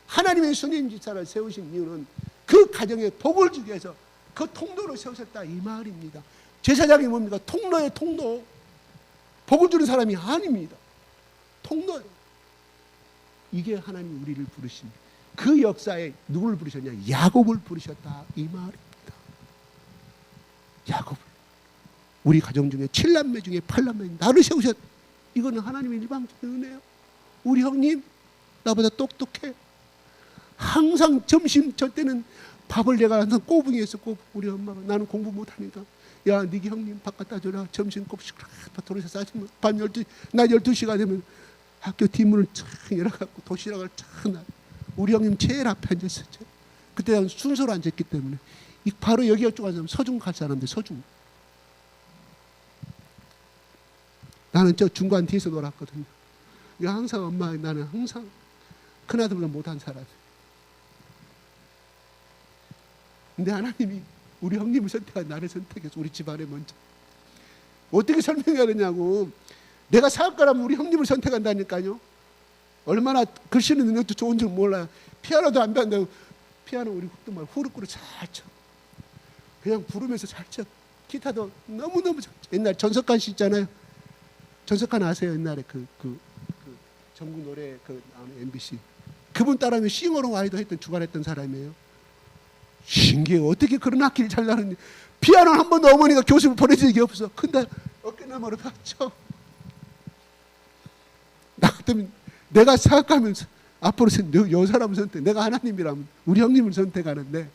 하나님의 순인 집사를 세우신 이유는 그 가정에 복을 주기 위해서 그 통로를 세우셨다 이 말입니다. 제사장이 뭡니까? 통로의 통로. 복을 주는 사람이 아닙니다. 통로예요. 이게 하나님이 우리를 부르신 그 역사에 누구를 부르셨냐? 야곱을 부르셨다 이 말입니다. 야곱을 우리 가정 중에 7남매 중에 8남매 나를 세우셨. 이거는 하나님의 일방적인 은혜예요. 우리 형님 나보다 똑똑해. 항상 점심 저 때는 밥을 내가 항상 꼬붕이에서 우리 엄마가 나는 공부 못하니까 야 니기 형님 밥 갖다 줘라. 점심 곱씩 도로에서 싸주면 밤 12시 나 12시가 되면 학교 뒷문을 쫙 열어갖고 도시락을 쫙 놔. 우리 형님 제일 앞에 앉았었죠. 그때 순서로 앉았기 때문에 바로 여기 이쪽 앉으면 서중 갈 사람들 서중 나는 저 중간 뒤에서 놀았거든요. 이거 항상 나는 항상 큰아들보다 못한 사람. 근데 하나님이 우리 형님을 선택한 나를 선택해서 우리 집안에 먼저. 어떻게 설명해야 되냐고. 내가 사업가라면 우리 형님을 선택한다니까요. 얼마나 글씨는 능력도 좋은 줄 몰라요. 피아노도 안 배운다고. 피아노 우리 흑도말 후루꾸루 잘 쳐. 그냥 부르면서 잘 쳐. 기타도 너무너무 잘 쳐. 옛날 전석관 씨 있잖아요. 전석관 아세요? 옛날에 그 전국 노래 MBC. 그분 따라하면 싱어롱 아이도 했던 주관했던 사람이에요. 신기해. 어떻게 그런 악기를 잘 나르는지. 피아노는 한 번도 어머니가 교습을 보내준 적이 없어. 근데 어깨너머로 쳐. 나 같으면 내가 생각하면서 앞으로 요 사람을 선택. 내가 하나님이라면 우리 형님을 선택하는데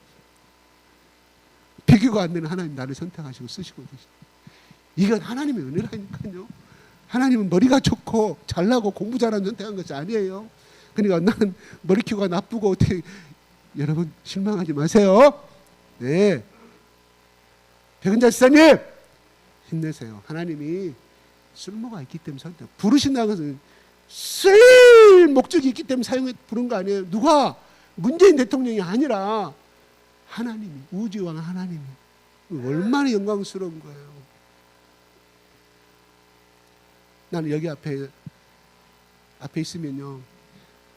비교가 안 되는 하나님 나를 선택하시고 쓰시고 계시죠. 이건 하나님의 은혜라니까요. 하나님은 머리가 좋고 잘나고 공부 잘하는 선택한 것이 아니에요. 그러니까 나는 머리 키우가 나쁘고 어떻게 여러분 실망하지 마세요. 네. 백은자 지사님 힘내세요. 하나님이 쓸모가 있기 때문에 선택. 부르신다는 것은 쓸 목적이 있기 때문에 사용해 부른 거 아니에요. 누가 문재인 대통령이 아니라 하나님이 우주왕 하나님이 얼마나 영광스러운 거예요. 나는 여기 앞에 있으면요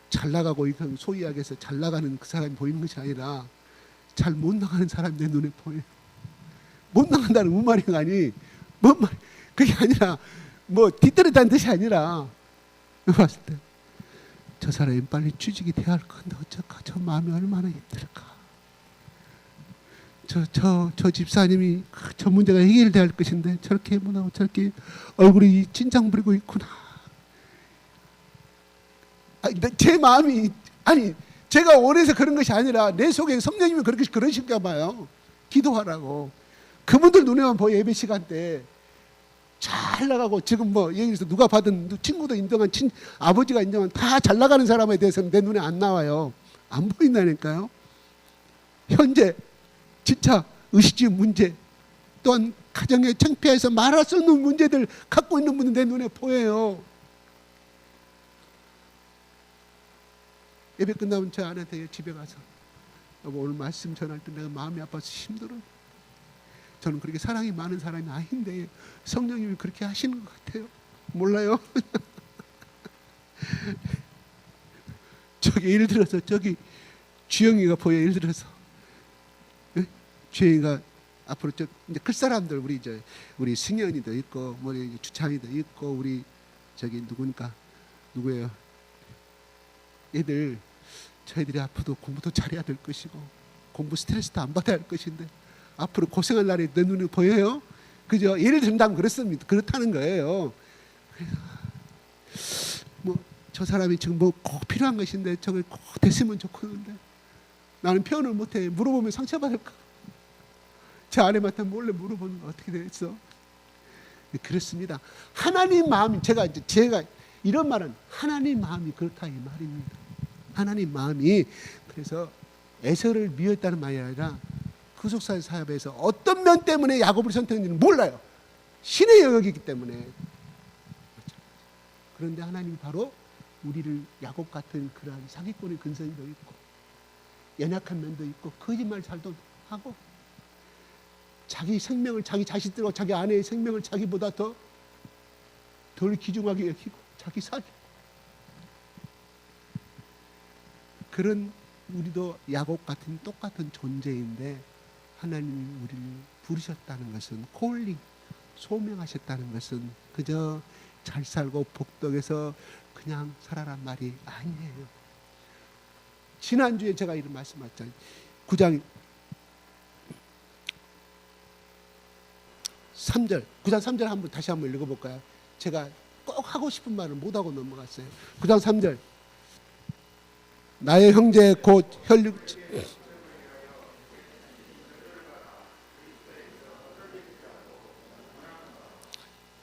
잘 나가고 소위 이야기해서 잘 나가는 그 사람이 보이는 것이 아니라 잘 못 나가는 사람이 내 눈에 보여요. 못 나간다는 무슨 말이 아니 뭔 말 그게 아니라 뭐 뒤떨어졌다는 뜻이 아니라 봤을 때 저 사람이 빨리 취직이 돼야 할 건데 어쩔까 저 마음이 얼마나 힘들까 저 집사님이 저 문제가 해결돼야 할 것인데 저렇게 못하고 저렇게 얼굴이 진장 부리고 있구나. 제 마음이 제가 원해서 그런 것이 아니라 내 속에 성령님이 그러실까 봐요. 기도하라고. 그분들 눈에만 보여. 예배 시간 때 잘 나가고 지금 뭐 여기서 누가 받은 친구도 인정한 아버지가 인정한 다 잘 나가는 사람에 대해서는 내 눈에 안 나와요. 안 보인다니까요. 현재 진짜 의식주 문제 또한 가정의 창피해서 말할 수 없는 문제들 갖고 있는 분은 내 눈에 보여요. 예배 끝나면 저 아내한테 집에 가서 여보 오늘 말씀 전할 때 내가 마음이 아파서 힘들어. 저는 그렇게 사랑이 많은 사람이 아닌데 성령님이 그렇게 하시는 것 같아요. 몰라요? 저기 예를 들어서 저기 주영이가 보여. 예를 들어서 주영이가 앞으로 이제 클 사람들 우리 승현이도 있고 뭐 주창이도 있고 우리 저기 누구예요? 얘들 저희들이 앞으로 공부도 잘해야 될 것이고 공부 스트레스도 안 받아야 할 것인데 앞으로 고생할 날이 내 눈에 보여요. 그죠? 예를 든다면 그렇다는 거예요. 뭐 저 사람이 지금 뭐 꼭 필요한 것인데 저걸 꼭 됐으면 좋겠는데 나는 표현을 못해. 물어보면 상처받을까. 제 아내한테 몰래 물어보는 거 어떻게 됐어? 그렇습니다. 하나님 마음이 제가 이런 말은 하나님 마음이 그렇다 이 말입니다. 하나님 마음이 그래서 에서를 미워했다는 말이 아니라 구속사 사업에서 어떤 면 때문에 야곱을 선택했는지는 몰라요. 신의 영역이기 때문에. 그런데 하나님이 바로 우리를 야곱 같은 그러한 사기꾼의 근성도 있고 연약한 면도 있고 거짓말 잘도 하고 자기 생명을 자기 자식들과 자기 아내의 생명을 자기보다 덜 귀중하게 여기고 자기 사기고 그런 우리도 야곱 같은 똑같은 존재인데 하나님이 우리를 부르셨다는 것은 콜링, 소명하셨다는 것은 그저 잘 살고 복덕해서 그냥 살아란 말이 아니에요. 지난주에 제가 이런 말씀하셨잖아요. 9장 3절 한번 다시 한번 읽어볼까요? 제가 꼭 하고 싶은 말을 못하고 넘어갔어요. 9장 3절 나의 형제 곧 혈육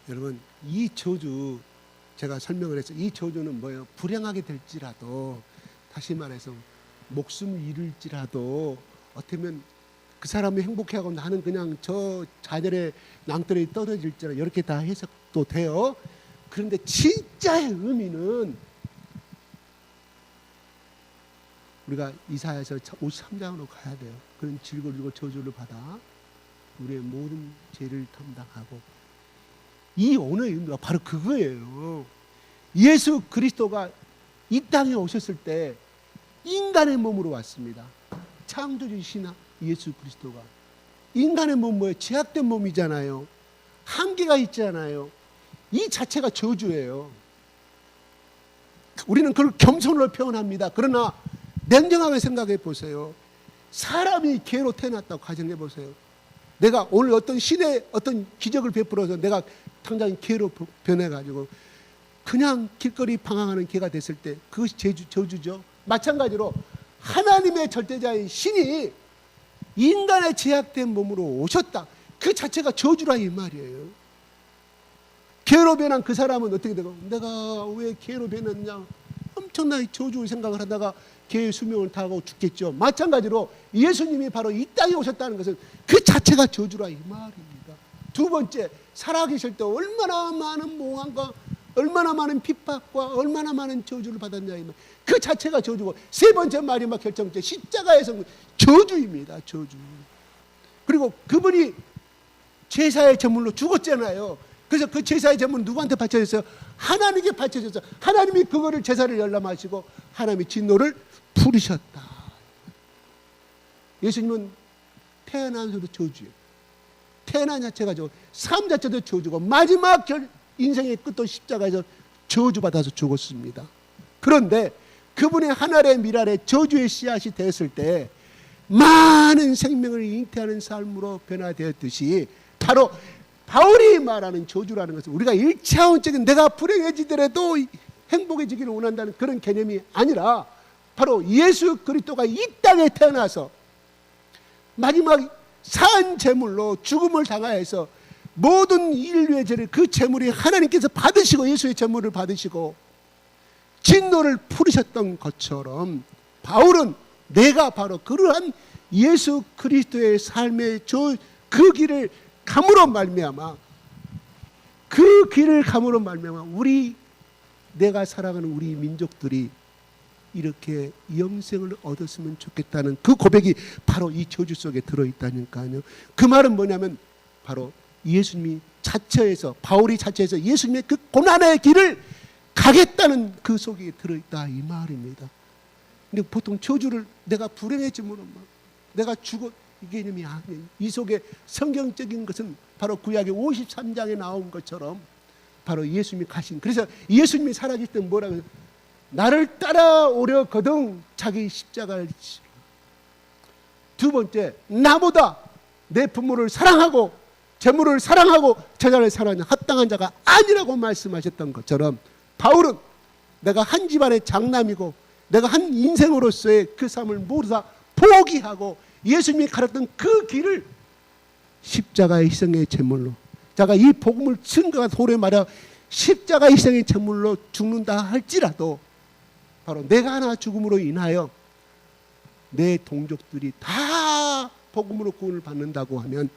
여러분 이 저주 제가 설명을 했어요. 이 저주는 뭐예요? 불행하게 될지라도 다시 말해서 목숨을 잃을지라도 어쩌면 그 사람이 행복해하고 나는 그냥 저 자들의 낭떠러지 떨어질지라 이렇게 다 해석도 돼요. 그런데 진짜의 의미는 우리가 이사야서 53장으로 가야 돼요. 그런 질거리고 저주를 받아 우리의 모든 죄를 담당하고, 이 언어의 의미가 바로 그거예요. 예수 그리스도가 이 땅에 오셨을 때 인간의 몸으로 왔습니다. 창조주이신 예수 그리스도가 인간의 몸 뭐예요? 제약된 몸이잖아요. 한계가 있잖아요. 이 자체가 저주예요. 우리는 그걸 겸손으로 표현합니다. 그러나 냉정하게 생각해 보세요. 사람이 개로 태어났다고 가정해 보세요. 내가 오늘 어떤 신의 어떤 기적을 베풀어서 내가 당장 개로 변해가지고 그냥 길거리 방황하는 개가 됐을 때 그것이 저주죠. 마찬가지로 하나님의 절대자인 신이 인간의 제약된 몸으로 오셨다. 그 자체가 저주라 이 말이에요. 개로 변한 그 사람은 어떻게 되고, 내가 왜 개로 변했냐, 엄청나게 저주 생각을 하다가 개의 수명을 다하고 죽겠죠. 마찬가지로 예수님이 바로 이 땅에 오셨다는 것은 그 자체가 저주라 이 말입니다. 두 번째, 살아계실 때 얼마나 많은 모함과 얼마나 많은 핍박과 얼마나 많은 저주를 받았냐 이 말. 그 자체가 저주고, 세 번째 마지막 결정체 십자가에서 저주입니다. 저주. 그리고 그분이 제사의 제물로 죽었잖아요. 그래서 그 제사의 제물은 누구한테 바쳐졌어요? 하나님께 바쳐졌어요. 하나님이 그거를 제사를 열람하시고 하나님이 진노를 부르셨다. 예수님은 태어난서도 저주예요. 태어난 자체가 삶 자체도 저주고, 마지막 인생의 끝도 십자가에서 저주받아서 죽었습니다. 그런데 그분의 하늘의 미랄에 저주의 씨앗이 되었을 때 많은 생명을 잉태하는 삶으로 변화되었듯이, 바로 바울이 말하는 저주라는 것은 우리가 일차원적인 내가 불행해지더라도 행복해지기를 원한다는 그런 개념이 아니라, 바로 예수 그리스도가 이 땅에 태어나서 마지막 산 제물로 죽음을 당하여서 모든 인류의 죄를 그 제물이 하나님께서 받으시고, 예수의 제물을 받으시고 진노를 풀으셨던 것처럼, 바울은 내가 바로 그러한 예수 그리스도의 삶의 그 길을 감으로 말미암아, 그 길을 감으로 말미암아 내가 살아가는 우리 민족들이 이렇게 영생을 얻었으면 좋겠다는 그 고백이 바로 이 저주 속에 들어있다니까요. 그 말은 뭐냐면 바로 예수님이 자처에서, 바울이 자처에서 예수님의 그 고난의 길을 가겠다는 그 속에 들어있다 이 말입니다. 근데 보통 저주를 내가 불행해지면 내가 죽어, 이 개념이 아니에요. 이 속에 성경적인 것은 바로 구약의 53장에 나온 것처럼 바로 예수님이 가신, 그래서 예수님이 살아계실 때 뭐라고 해요? 나를 따라오려거든 자기 십자가를 지시라. 두 번째, 나보다 내 부모를 사랑하고 재물을 사랑하고 제자를 사랑하는 합당한 자가 아니라고 말씀하셨던 것처럼, 바울은 내가 한 집안의 장남이고 내가 한 인생으로서의 그 삶을 모두 다 포기하고 예수님이 가렸던 그 길을 십자가의 희생의 제물로, 자가 이 복음을 증거가 도래 말하 십자가 희생의 제물로 죽는다 할지라도, 바로 내가 하나 죽음으로 인하여 내 동족들이 다 복음으로 구원을 받는다고 하면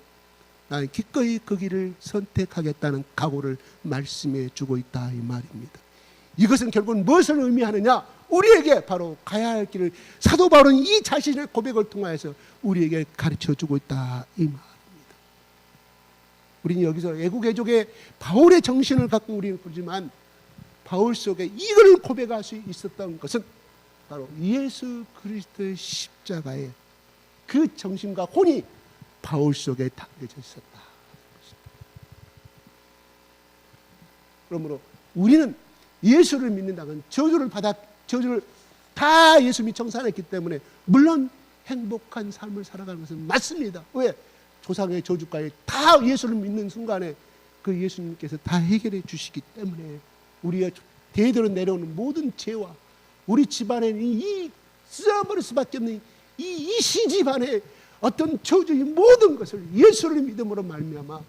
나는 기꺼이 그 길을 선택하겠다는 각오를 말씀해 주고 있다 이 말입니다. 이것은 결국은 무엇을 의미하느냐? 우리에게 바로 가야 할 길을 사도 바울은 이 자신의 고백을 통하여서 우리에게 가르쳐 주고 있다 이 말입니다. 우리는 여기서 애국애족의 바울의 정신을 갖고 우리는 보지만, 바울 속에 이걸 고백할 수 있었던 것은 바로 예수 그리스도의 십자가의 그 정신과 혼이 바울 속에 담겨져 있었다. 그러므로 우리는 예수를 믿는다면 저주를 다 예수님이 청산했기 때문에 물론 행복한 삶을 살아가는 것은 맞습니다. 왜? 조상의 저주까지 다 예수를 믿는 순간에 그 예수님께서 다 해결해 주시기 때문에 우리의 대대로 내려오는 모든 죄와 우리 집안에는 이 쓰어버릴 수밖에 없는 이 시집안의 어떤 저주의 모든 것을 예수를 믿음으로 말미암아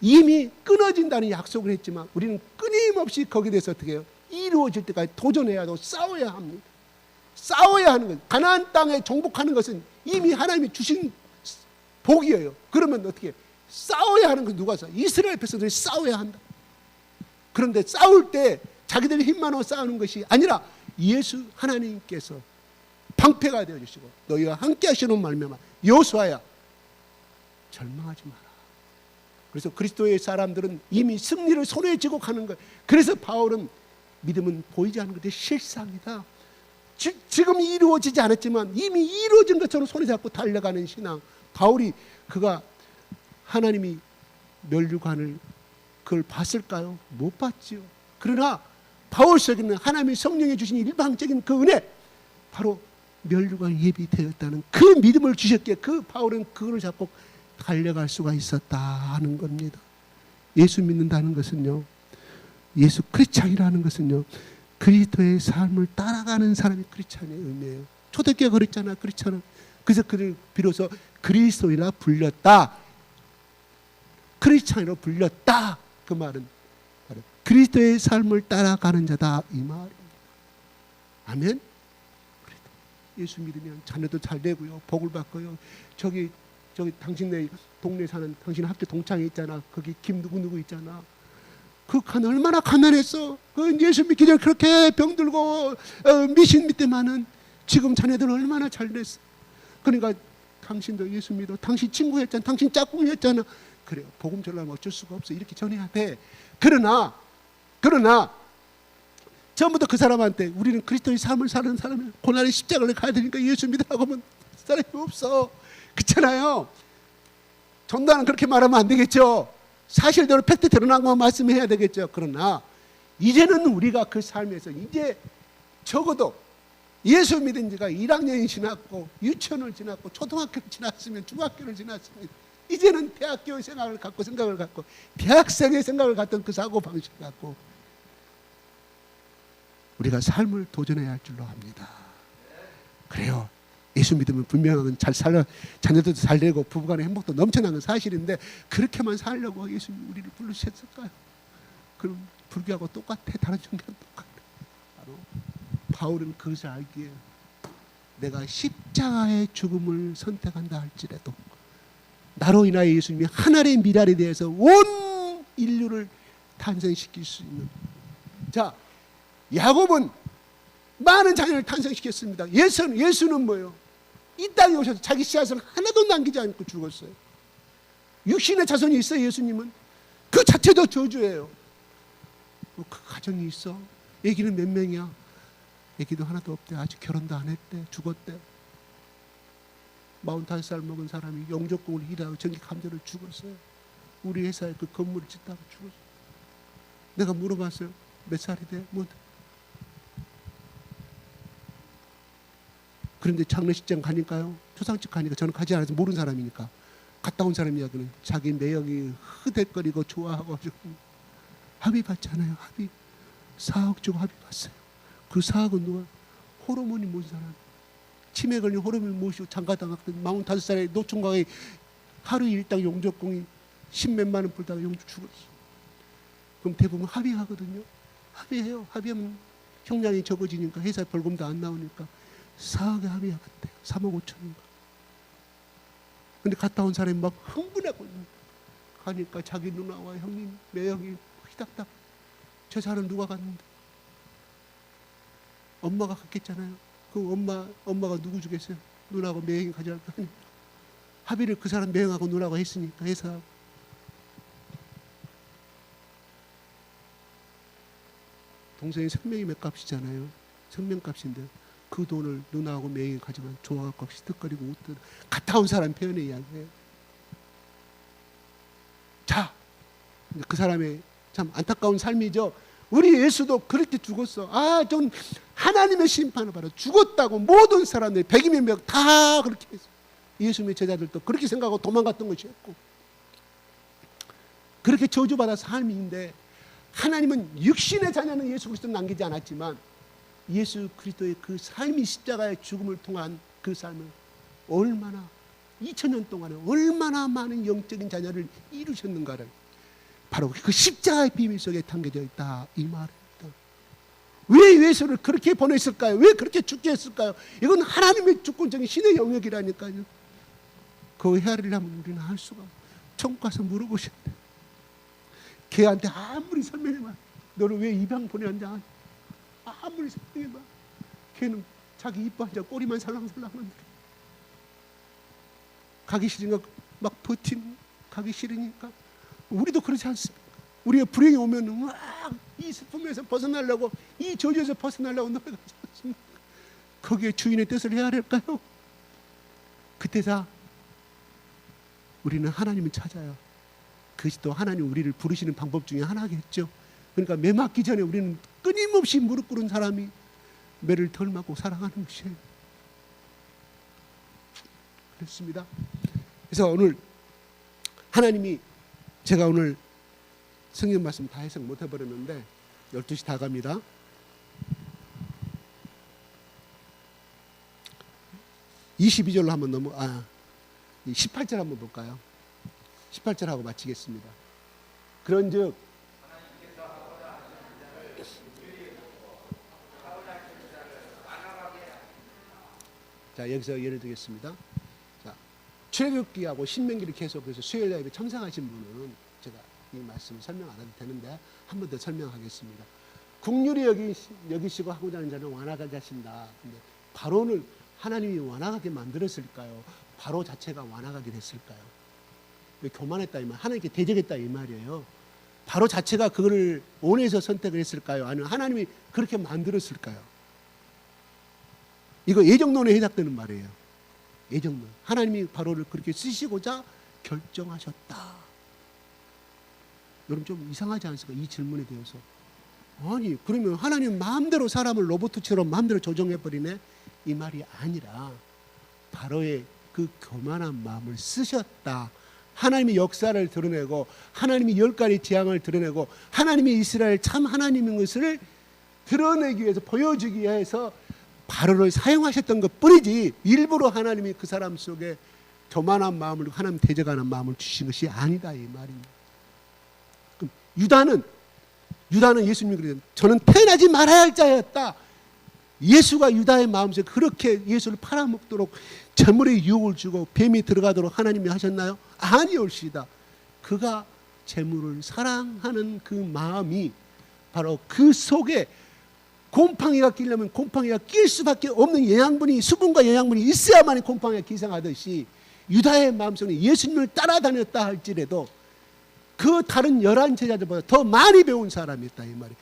이미 끊어진다는 약속을 했지만, 우리는 끊임없이 거기에 대해서 어떻게 해요? 이루어질 때까지 도전해야 하고 싸워야 합니다. 싸워야 하는 것, 가나안 땅에 정복하는 것은 이미 하나님이 주신 복이에요. 그러면 어떻게 해요? 싸워야 하는 건 누가 싸워? 이스라엘 백성들이 싸워야 한다. 그런데 싸울 때 자기들 힘만으로 싸우는 것이 아니라 예수 하나님께서 방패가 되어주시고 너희와 함께 하시는 말미암아 여호수아야 절망하지 마라. 그래서 그리스도의 사람들은 이미 승리를 손에 쥐고 가는 거예요. 그래서 바울은 믿음은 보이지 않는 것이 실상이다. 지금 이루어지지 않았지만 이미 이루어진 것처럼 손에 잡고 달려가는 신앙. 바울이 그가 하나님이 면류관을 그걸 봤을까요? 못 봤지요. 그러나 바울 속에는 하나님이 성령에 주신 일방적인 그 은혜, 바로 면류관 예비되었다는 그 믿음을 주셨기에 그 바울은 그걸 잡고 달려갈 수가 있었다 하는 겁니다. 예수 믿는다는 것은요, 예수 크리스찬이라는 것은요, 그리스도의 삶을 따라가는 사람이 크리스찬의 의미예요. 초대교회가 그랬잖아, 크리스찬은. 그래서 그를 비로소 그리스도인이라 불렸다, 크리스찬으로 불렸다. 그 말은 바로 그리스도의 삶을 따라가는 자다 이 말입니다. 아멘. 예수 믿으면 자녀도 잘 되고요, 복을 받고요. 저기 당신네 동네 사는 당신 학교 동창회 있잖아, 거기 김 누구 있잖아. 그 얼마나 가난했어. 그 예수 믿기 전에 그렇게 병들고 미신 믿때만은 지금 자녀들 얼마나 잘 됐어. 그러니까 당신도 예수 믿어. 당신 친구였잖아, 당신 짝꿍이었잖아. 그래요, 복음 전하면 어쩔 수가 없어. 이렇게 전해야 돼. 그러나 처음부터 그 사람한테 우리는 그리스도의 삶을 사는 사람이 고난의 십자가를 가야 되니까 예수 믿으라고 하면 사람이 없어. 그렇잖아요. 전도하는 그렇게 말하면 안 되겠죠. 사실대로 팩트 드러난 것만 말씀해야 되겠죠. 그러나 이제는 우리가 그 삶에서 이제 적어도 예수 믿은 지가 1학년이 지났고 유치원을 지났고 초등학교를 지났으면 중학교를 지났으면 이제는 대학교의 생각을 갖고 대학생의 생각을 갖던 그 사고방식을 갖고 우리가 삶을 도전해야 할 줄로 압니다. 그래요. 예수 믿으면 분명한 잘 살아, 자녀들도 잘 되고 부부간의 행복도 넘쳐나는 사실인데 그렇게만 살려고 예수님이 우리를 부르셨을까요? 그럼 불교하고 똑같아. 다른 종교는 똑같아. 바로 바울은 그것을 알기에 내가 십자가의 죽음을 선택한다 할지라도 나로 인하여 예수님이 하나님의 미랄에 대해서 온 인류를 탄생시킬 수 있는. 자, 야곱은 많은 자녀를 탄생시켰습니다. 예수는 뭐예요? 이 땅에 오셔서 자기 씨앗을 하나도 남기지 않고 죽었어요. 육신의 자손이 있어요. 예수님은 그 자체도 저주예요. 그 가정이 있어. 애기는 몇 명이야? 애기도 하나도 없대. 아직 결혼도 안 했대. 죽었대. 45살 먹은 사람이 영조공을 일하고 전기 감전을 죽었어요. 우리 회사에 그 건물을 짓다가 죽었어요. 내가 물어봤어요. 몇 살이 돼? 뭐. 그런데 장례식장 가니까요, 초상집 가니까 저는 가지 않아서 모르는 사람이니까 갔다 온 사람 이야기는 자기 매형이 흐뭇거리고 좋아하고 합의 받잖아요. 합의 4억 주고 합의 받았어요. 그 4억은 누가? 호르몬이 모신 사람, 치매 걸린 호르몬이 모시고 장가당했던 45살의 노총각이 하루 일당 용적공이 10몇만 원 벌다가 용적 죽었어. 그럼 대부분 합의하거든요. 합의해요. 합의하면 형량이 적어지니까 회사 벌금도 안 나오니까 4억에 합의하겠대요. 3억 5천인가. 근데 갔다 온 사람이 막 흥분하고 가니까 자기 누나와 형님, 매형이 휘닥닥. 저 사람 누가 갔는데? 엄마가 갔겠잖아요. 그 엄마가 누구 주겠어요? 누나하고 매형이 가져갈까 하니까. 합의를 그 사람 매형하고 누나하고 했으니까 해서. 동생이 생명이 몇 값이잖아요. 생명값인데 그 돈을 누나하고 매형이 가져간 좋아갖고 시득거리고 웃듯 갔다 온 사람 표현의 이야기예요. 자, 그 사람의 참 안타까운 삶이죠. 우리 예수도 그렇게 죽었어. 좀 하나님의 심판을 받아 죽었다고 모든 사람들이 100이면 100 다 그렇게 했어. 예수님의 제자들도 그렇게 생각하고 도망갔던 것이었고, 그렇게 저주받아 삶인데 하나님은 육신의 자녀는 예수 그리스도를 남기지 않았지만 예수 그리스도의 그 삶이 십자가의 죽음을 통한 그 삶을 얼마나 2000년 동안에 얼마나 많은 영적인 자녀를 이루셨는가를 바로 그 십자가의 비밀 속에 담겨져 있다 이 말입니다. 왜 예수를 그렇게 보냈을까요? 왜 그렇게 죽게 했을까요? 이건 하나님의 주권적인 신의 영역이라니까요. 그 헤아리려면 우리는 할 수가 없어요. 천국 가서 물어보셨대. 걔한테 아무리 설명해봐 너를 왜 입양 보내는지 아무리 생각해봐. 걔는 자기 이뻐 앉아 꼬리만 살랑살랑한데 가기 싫으니까 막 버티는, 가기 싫으니까. 우리도 그렇지 않습니까? 우리가 불행이 오면 막 이 슬픔에서 벗어나려고, 이 저주에서 벗어나려고 노력하지 않습니까? 거기에 주인의 뜻을 해야 할까요? 그때 다 우리는 하나님을 찾아요. 그것이 또 하나님 우리를 부르시는 방법 중에 하나겠죠. 그러니까 매 맞기 전에 우리는 끊임없이 무릎 꿇은 사람이 매를 덜 맞고 살아가는 것이에요. 그렇습니다. 그래서 오늘 하나님이, 제가 오늘 성경 말씀 다 해석 못 해버렸는데 12시 다 갑니다. 22절로 한번 18절 한번 볼까요? 18절하고 마치겠습니다. 그런즉 자, 여기서 예를 들겠습니다. 자, 출애굽기하고 신명기를 계속해서 수요일날에 청상하신 분은 제가 이 말씀을 설명 안 해도 되는데 한 번 더 설명하겠습니다. 국률이 여기시고 하고자 하는 자는 완악하게 하신다. 근데 바로는 하나님이 완악하게 만들었을까요? 바로 자체가 완악하게 됐을까요? 왜 교만했다 이 말, 하나님께 대적했다 이 말이에요. 바로 자체가 그거를 원해서 선택을 했을까요? 아니면 하나님이 그렇게 만들었을까요? 이거 예정론에 해당되는 말이에요. 예정론. 하나님이 바로를 그렇게 쓰시고자 결정하셨다. 여러분 좀 이상하지 않습니까? 이 질문에 대해서. 아니 그러면 하나님 마음대로 사람을 로봇처럼 마음대로 조정해버리네? 이 말이 아니라 바로의 그 교만한 마음을 쓰셨다. 하나님의 역사를 드러내고 하나님이 10가지 재앙을 드러내고 하나님이 이스라엘 참 하나님인 것을 드러내기 위해서, 보여주기 위해서 바로를 사용하셨던 것 뿐이지 일부러 하나님이 그 사람 속에 교만한 마음을, 하나님 대적하는 마음을 주신 것이 아니다 이 말입니다. 그럼 유다는 예수님이 그랬어요. 저는 태어나지 말아야 할 자였다. 예수가 유다의 마음속에 그렇게 예수를 팔아먹도록 재물의 유혹을 주고 뱀이 들어가도록 하나님이 하셨나요? 아니올시다. 그가 재물을 사랑하는 그 마음이 바로 그 속에 곰팡이가 끼려면 곰팡이가 낄 수밖에 없는 영양분이, 수분과 영양분이 있어야만 곰팡이가 기생하듯이 유다의 마음속에 예수님을 따라다녔다 할지라도 그 다른 11 제자들보다 더 많이 배운 사람이었다 이 말이에요.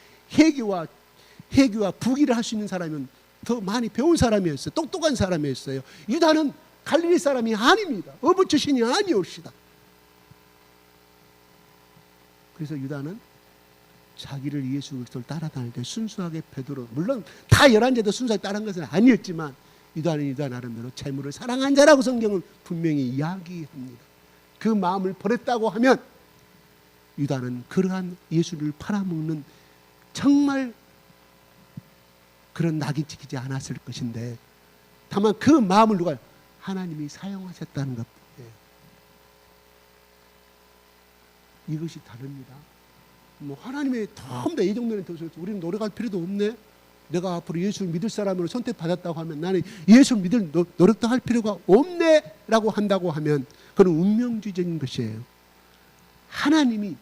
회개와 부귀를 할 수 있는 사람은 더 많이 배운 사람이었어요. 똑똑한 사람이었어요. 유다는 갈릴리 사람이 아닙니다. 어부 출신이 아니옵시다. 그래서 유다는 자기를 예수 그리스도를 따라다닐 때 순수하게 베드로, 물론 다 11제도 순수하게 따른 것은 아니었지만 유다는 유다 나름대로 재물을 사랑한 자라고 성경은 분명히 이야기합니다. 그 마음을 버렸다고 하면 유다는 그러한 예수를 팔아먹는 정말 그런 낙이 지키지 않았을 것인데, 다만 그 마음을 누가 하나님이 사용하셨다는 것뿐이에요. 이것이 다릅니다. 뭐 하나님의 전부 이 정도는 더 우리는 노력할 필요도 없네. 내가 앞으로 예수를 믿을 사람으로 선택받았다고 하면 나는 예수를 믿을 노력도 할 필요가 없네라고 한다고 하면 그건 운명주의적인 것이에요. 하나님이,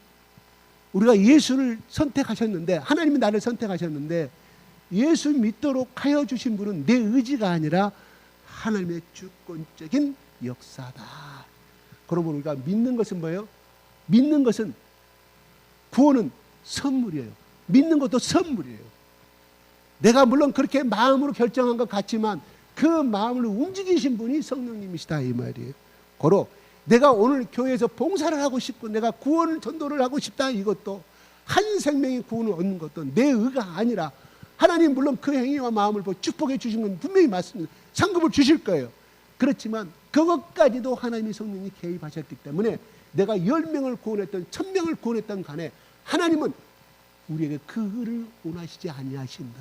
우리가 예수를 선택하셨는데, 하나님이 나를 선택하셨는데 예수 믿도록 하여 주신 분은 내 의지가 아니라 하나님의 주권적인 역사다. 그러면 우리가 믿는 것은 뭐예요? 믿는 것은, 구원은 선물이에요. 믿는 것도 선물이에요. 내가 물론 그렇게 마음으로 결정한 것 같지만 그 마음을 움직이신 분이 성령님이시다 이 말이에요. 고로 내가 오늘 교회에서 봉사를 하고 싶고 내가 구원을 전도를 하고 싶다, 이것도 한 생명의 구원을 얻는 것도 내 의가 아니라 하나님 물론 그 행위와 마음을 보고 축복해 주신 건 분명히 맞습니다. 상급을 주실 거예요. 그렇지만 그것까지도 하나님의 성령이 개입하셨기 때문에 내가 10명을 구원했던 1000명을 구원했던 간에 하나님은 우리에게 그 의를 원하시지 아니하신다.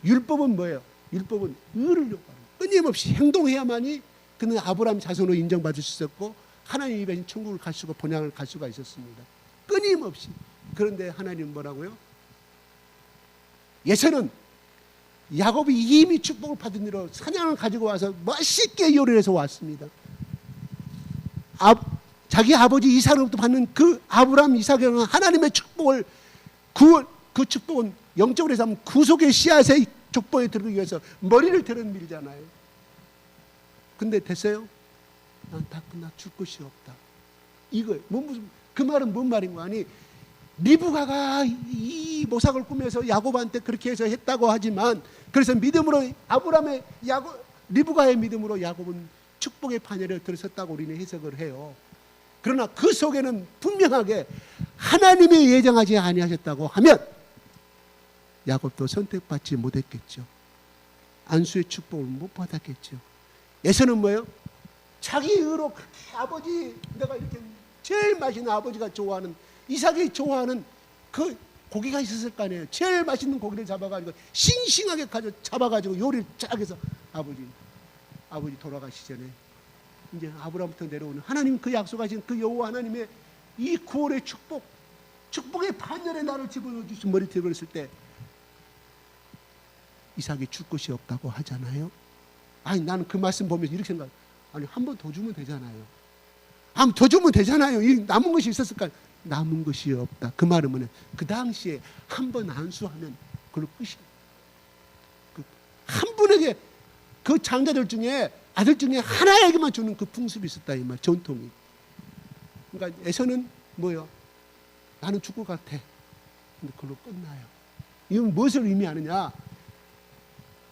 율법은 뭐예요? 율법은 의를 요구하는, 끊임없이 행동해야만이 그는 아브라함 자손으로 인정받을 수 있었고 하나님 입에 천국을 갈 수가, 본향을 갈 수가 있었습니다. 끊임없이. 그런데 하나님은 뭐라고요? 예서는 야곱이 이미 축복을 받은 일로 사냥을 가지고 와서 맛있게 요리를 해서 왔습니다. 자기 아버지 이삭으로부터 받는 그 아브라함, 이삭에는 하나님의 축복을 그 축복은 영적으로 해서 하면 구속의 씨앗의 축복에 들어가기 위해서 머리를 들어밀잖아요. 근데 됐어요? 난 다 끝나 줄 것이 없다. 이거 그 말은 뭔 말인 거 아니? 리브가가 이 모삭을 꾸며서 야곱한테 그렇게 해서 했다고 하지만, 그래서 믿음으로 리브가의 믿음으로 야곱은 축복의 판열에 들어섰다고 우리는 해석을 해요. 그러나 그 속에는 분명하게 하나님이 예정하지 아니하셨다고 하면 야곱도 선택받지 못했겠죠. 안수의 축복을 못 받았겠죠. 에서는 뭐예요? 자기 의로 아버지, 내가 이렇게 제일 맛있는 아버지가 좋아하는, 이삭이 좋아하는 그 고기가 있었을 거 아니에요. 제일 맛있는 고기를 잡아가지고 싱싱하게 잡아가지고 요리를 쫙 해서 아버지 돌아가시 전에 이제 아브라함부터 내려오는 하나님, 그 약속하신 그 여호와 하나님의 이 구원의 축복의 반열에 나를 집어넣어 주신 머리 들었을 때 이삭이 줄 것이 없다고 하잖아요. 아니, 나는 그 말씀 보면서 이렇게 생각, 아니, 한 번 더 주면 되잖아요. 한 번 더 주면 되잖아요. 이 남은 것이 있었을까? 남은 것이 없다. 그 말은 뭐냐? 그 당시에 한 번 안수하면 그걸로 끝이에요. 한 분에게, 그 장자들 중에 아들 중에 하나에게만 주는 그 풍습이 있었다 이 말, 전통이. 그러니까 에서는 뭐예요? 나는 죽을 것 같아. 근데 그걸로 끝나요. 이건 무엇을 의미하느냐?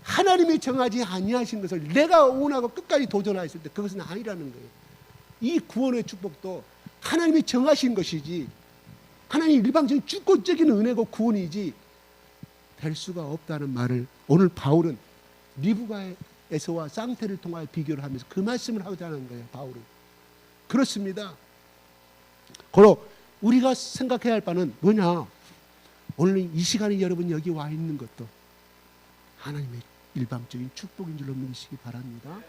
하나님이 정하지 아니하신 것을 내가 원하고 끝까지 도전하였을 때 그것은 아니라는 거예요. 이 구원의 축복도 하나님이 정하신 것이지, 하나님 일방적인 주권적인 은혜고 구원이지 될 수가 없다는 말을 오늘 바울은 리브가의 에서와 쌍태를 통하여 비교를 하면서 그 말씀을 하자는 거예요. 바울은 그렇습니다. 그리고 우리가 생각해야 할 바는 뭐냐? 오늘 이 시간에 여러분 여기 와 있는 것도 하나님의 일방적인 축복인 줄로 믿으시기 바랍니다.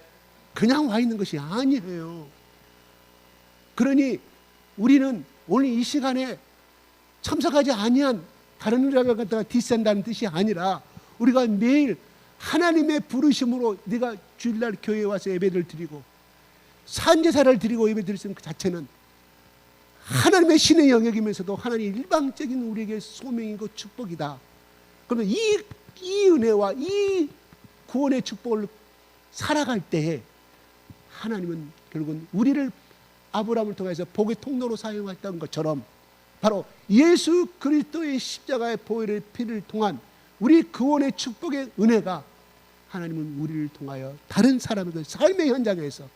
그냥 와 있는 것이 아니에요. 그러니 우리는 오늘 이 시간에 참석하지 아니한 다른 나라를 갖다가 디센다는 뜻이 아니라, 우리가 매일 하나님의 부르심으로 네가 주일날 교회에 와서 예배를 드리고 산제사를 드리고 예배 드릴 수 있는 그 자체는 하나님의 신의 영역이면서도 하나님의 일방적인 우리에게 소명이고 축복이다. 그러면 이 은혜와 이 구원의 축복을 살아갈 때에 하나님은 결국은 우리를 아브라함을 통해서 복의 통로로 사용했던 것처럼 바로 예수 그리스도의 십자가의 보혈의 피를 통한 우리 구원의 축복의 은혜가 하나님은 우리를 통하여 다른 사람의 삶의 현장에서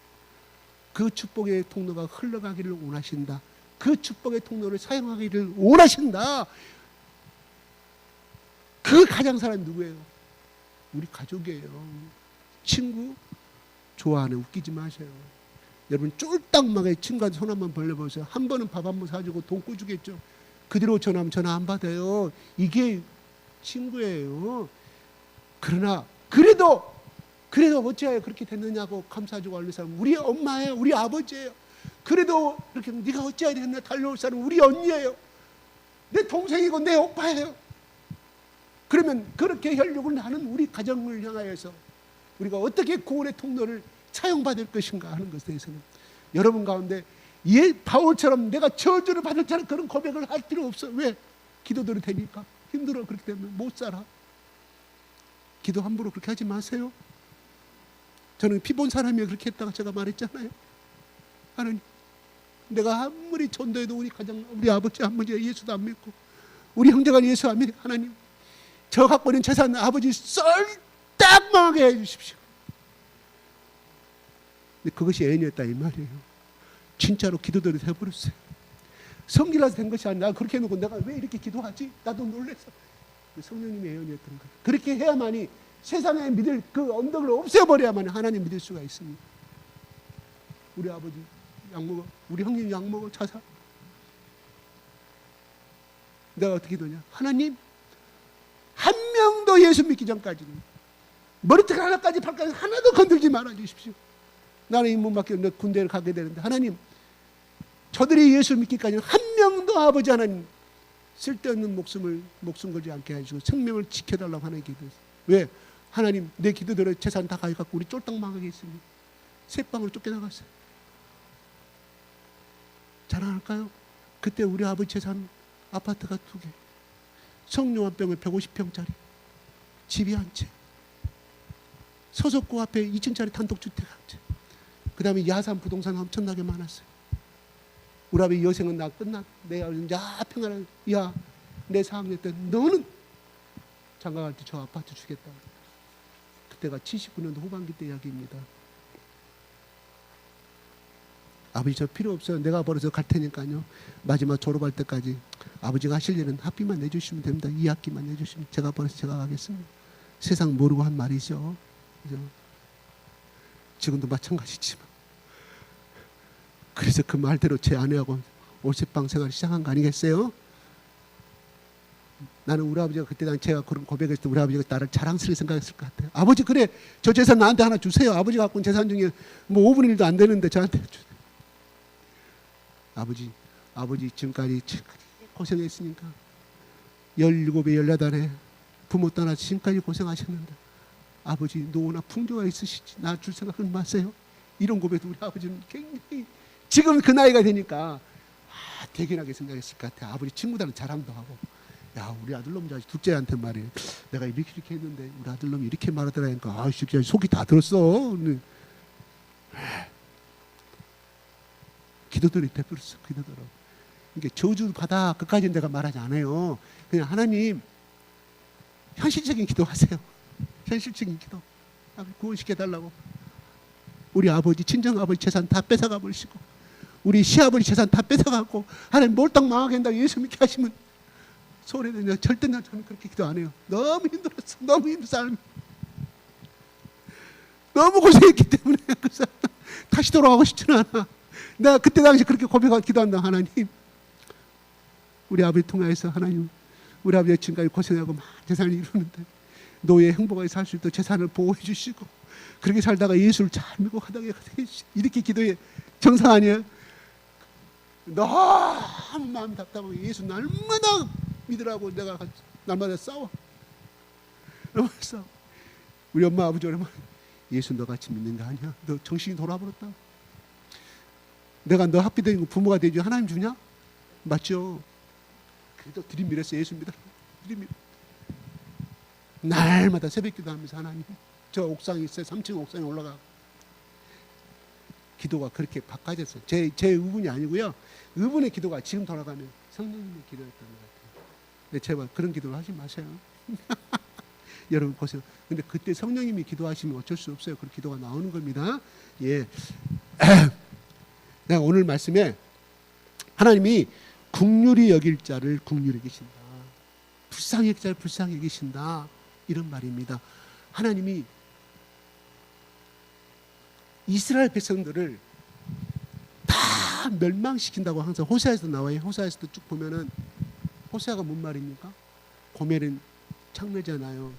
그 축복의 통로가 흘러가기를 원하신다. 그 축복의 통로를 사용하기를 원하신다. 그 가장 사람이 누구예요? 우리 가족이에요. 친구 좋아하네. 웃기지 마세요. 여러분 쫄딱하게 친구한테 손 한번 벌려보세요. 한 번은 밥 한 번 사주고 돈 꿔주겠죠. 그 뒤로 전화하면 전화 안 받아요. 이게 친구예요. 그러나 그래도 어찌하여 그렇게 됐느냐고 감사주고 알는 사람 우리 엄마예요. 우리 아버지예요. 그래도 그렇게 네가 어찌하여 됐냐 달려올 사람 우리 언니예요. 내 동생이고 내 오빠예요. 그러면 그렇게 혈육을 하는 우리 가정을 향하여서 우리가 어떻게 구원의 통로를 사용받을 것인가 하는 것에 대해서는 여러분 가운데 바울처럼 내가 저주를 받을 자는 그런 고백을 할 필요 없어. 왜? 기도들이 되니까. 힘들어. 그렇기 때문에 못 살아. 기도 함부로 그렇게 하지 마세요. 저는 피본 사람이 그렇게 했다가 제가 말했잖아요. 하나님, 내가 아무리 전도해도 우리 가정, 우리 아버지 아버지가 예수도 안 믿고 우리 형제가 예수 안 믿고, 하나님 저 갖고 있는 재산 아버지 썰딱 망하게 해주십시오. 근데 그것이 애인이었다 이 말이에요. 진짜로 기도대로 해버렸어요. 성질나서 된 것이 아니라 그렇게 해놓고 내가 왜 이렇게 기도하지? 나도 놀랬어. 성령님의 애인이었던 거예요. 그렇게 해야만이 세상에 믿을 그 언덕을 없애버려야만 하나님 믿을 수가 있습니다. 우리 아버지 약 먹어, 우리 형님 약 먹어, 자살. 내가 어떻게 기도냐? 하나님, 한 명도 예수 믿기 전까지는 머리털 하나까지 발까지 하나도 건들지 말아 주십시오. 나는 이 문 밖에 군대를 가게 되는데 하나님, 저들이 예수 믿기까지는 한 명도 아버지 하나님 쓸데없는 목숨 걸지 않게 해주시고 생명을 지켜달라고 하나님 기도했어요. 왜? 하나님, 내 기도대로 재산 다 가져갖고 우리 쫄딱 망하게 했습니다. 새방으로 쫓겨나갔어요. 자랑할까요? 그때 우리 아버지 재산 아파트가 2개. 성룡암병원 150평짜리 집이 한 채, 서석구 앞에 2층짜리 단독주택 한 채, 그 다음에 야산 부동산 엄청나게 많았어요. 우리 아버지 여생은 나 끝났. 내가 야 평안한 야 내 4학년 때 너는 장가갈 때 저 아파트 주겠다. 그때가 79년도 후반기 때 이야기입니다. 아버지 저 필요 없어요. 내가 벌어서 갈 테니까요. 마지막 졸업할 때까지 아버지가 하실 일은 학비만 내주시면 됩니다. 2학기만 내주시면 제가 벌어서 제가 가겠습니다. 세상 모르고 한 말이죠. 그죠? 지금도 마찬가지지만. 그래서 그 말대로 제 아내하고 올세방 생활을 시작한 거 아니겠어요? 나는 우리 아버지가 그때 제가 그런 고백했을 때 우리 아버지가 나를 자랑스럽게 생각했을 것 같아요. 아버지 그래 저 재산 나한테 하나 주세요. 아버지 갖고 있는 재산 중에 뭐 5분의 1도 안 되는데 저한테 주세요. 아버지 지금까지 고생했으니까 17에 18에 부모 떠나 지금까지 고생하셨는데 아버지 노후나 풍조가 있으시지 나 줄 생각은 마세요. 이런 고백도 우리 아버지는 굉장히 지금 그 나이가 되니까 대견하게 생각했을 것 같아요. 아버지 친구들은 자랑도 하고 야 우리 아들놈 자식 둘째한테 말이에요. 내가 이렇게 했는데 우리 아들놈이 이렇게 말하더라니까 아 진짜 속이 다 들었어. 기도들이 베풀었어. 기도들어. 이게 저주 받아 그까지는 내가 말하지 않아요. 그냥 하나님 현실적인 기도하세요. 현실적인 기도. 구원시켜달라고. 우리 아버지 친정아버지 재산 다 뺏어가 버리시고 우리 시아버지 재산 다 뺏어가고 하나님 몰딱 망하게 한다고 예수 믿게 하시면 소리는 절대 저는 그렇게 기도 안 해요. 너무 힘들었어. 너무 힘든 삶. 너무 고생했기 때문에 그 사람 다시 돌아가고 싶지는 않아. 내가 그때 당시 그렇게 고백하고 기도한다. 하나님 우리 아버지 통하여서 하나님 우리 아버지가 지금까지 고생하고 막 재산을 이루는데 노예 행복하게 살 수 있도록 재산을 보호해 주시고 그렇게 살다가 예수를 잘 믿고 하다가 이렇게 기도해. 정상 아니에요? 너무 마음이 답답하고 예수 날마다 믿으라고 내가 날마다 싸워. 날마다 싸워. 우리 엄마 아버지 오랜만에 예수 너같이 믿는 거 아니야? 너 정신이 돌아버렸다. 내가 너 학비 되는 거 부모가 되지 하나님 주냐? 맞죠? 그래도 들이밀었어. 예수 믿으라고. 들이밀어. 날마다 새벽 기도하면서 하나님 저 옥상에 있어요. 3층 옥상에 올라가 기도가 그렇게 바꿔졌어요. 제 의분이 아니고요. 의분의 기도가 지금 돌아가면 성령님의 기도였던 것 같아요. 근데 제발 그런 기도를 하지 마세요. 여러분 보세요. 근데 그때 성령님이 기도하시면 어쩔 수 없어요. 그런 기도가 나오는 겁니다. 예. 내가 오늘 말씀에 하나님이 긍휼히 여길 자를 긍휼히 여기신다. 불쌍히 여길 자를 불쌍히 여기신다. 이런 말입니다. 하나님이 이스라엘 백성들을 다 멸망시킨다고 항상 호세아에서도 나와요. 호세아에서도 쭉 보면은 호세아가 뭔 말입니까? 고멜은 창녀잖아요.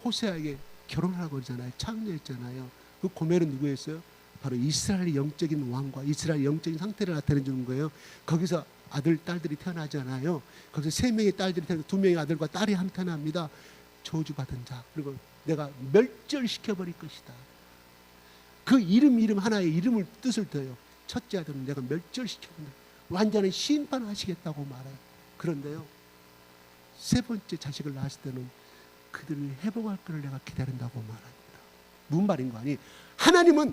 호세아에게 결혼하라고 그러잖아요. 창녀였잖아요. 그 고멜은 누구였어요? 바로 이스라엘의 영적인 왕과 이스라엘 영적인 상태를 나타내 주는 거예요. 거기서 아들, 딸들이 태어나잖아요. 거기서 3명의 딸들이 태어나고 2명의 아들과 딸이 한 태어납니다. 저주받은 자. 그리고 내가 멸절시켜버릴 것이다. 그 이름 하나의 이름을 뜻을 둬요. 첫째 아들은 내가 멸절시켜버린다. 완전히 심판하시겠다고 말해요. 그런데요. 3번째 자식을 낳았을 때는 그들을 회복할 것을 내가 기다린다고 말합니다. 무슨 말인 거 아니? 하나님은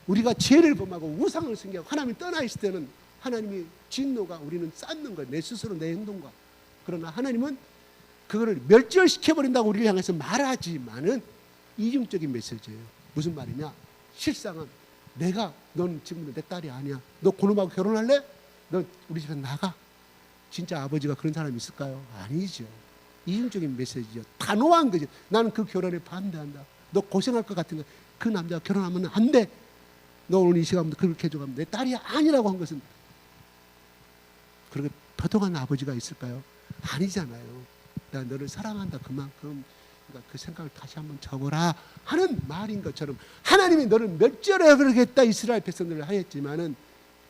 우리가 죄를 범하고 우상을 섬기고 하나님이 떠나 있을 때는 하나님이 진노가 우리는 쌓는 거예요. 내 스스로 내 행동과. 그러나 하나님은 그거를 멸절시켜버린다고 우리를 향해서 말하지만은 이중적인 메시지예요. 무슨 말이냐? 실상은 넌 지금 내 딸이 아니야. 너 그놈하고 결혼할래? 너 우리 집에 나가. 진짜 아버지가 그런 사람이 있을까요? 아니죠. 이중적인 메시지죠. 단호한 거죠. 나는 그 결혼에 반대한다. 너 고생할 것 같은 거. 그 남자가 결혼하면 안 돼. 너 오늘 이 시간부터 그렇게 해줘가면 내 딸이 아니라고 한 것은 그렇게 도통한 아버지가 있을까요? 아니잖아요. 내가 너를 사랑한다 그만큼 그러니까 그 생각을 다시 한번 접어라 하는 말인 것처럼 하나님이 너를 멸절해 버리겠다 이스라엘 백성들을 하였지만은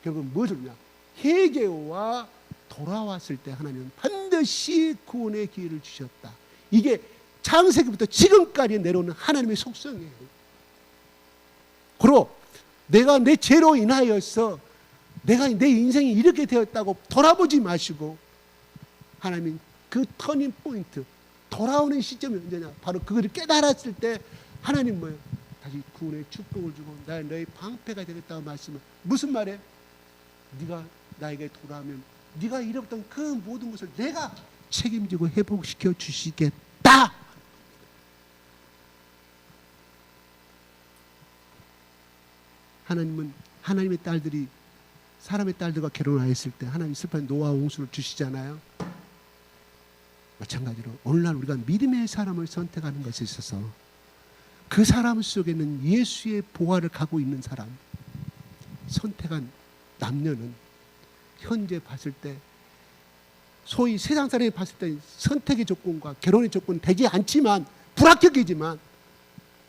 결국 무엇을냐? 회개와 돌아왔을 때 하나님은 반드시 구원의 기회를 주셨다. 이게 창세기부터 지금까지 내려오는 하나님의 속성이에요. 그리고 내가 내 죄로 인하여서 내가 내 인생이 이렇게 되었다고 돌아보지 마시고 하나님 그 그 터닝 포인트, 돌아오는 시점이 언제냐? 바로 그거를 깨달았을 때 하나님 뭐예요? 다시 구원의 축복을 주고 나 너의 방패가 되겠다고 말씀을. 무슨 말이에요? 네가 나에게 돌아오면 네가 잃었던 그 모든 것을 내가 책임지고 회복시켜 주시겠다. 하나님은 하나님의 딸들이 사람의 딸들과 결혼하였을 때 하나님 슬픈 노아 홍수를 주시잖아요. 마찬가지로 오늘날 우리가 믿음의 사람을 선택하는 것에 있어서 그 사람 속에는 예수의 보화를 갖고 있는 사람, 선택한 남녀는 현재 봤을 때 소위 세상 사람이 봤을 때 선택의 조건과 결혼의 조건은 되지 않지만 불합격이지만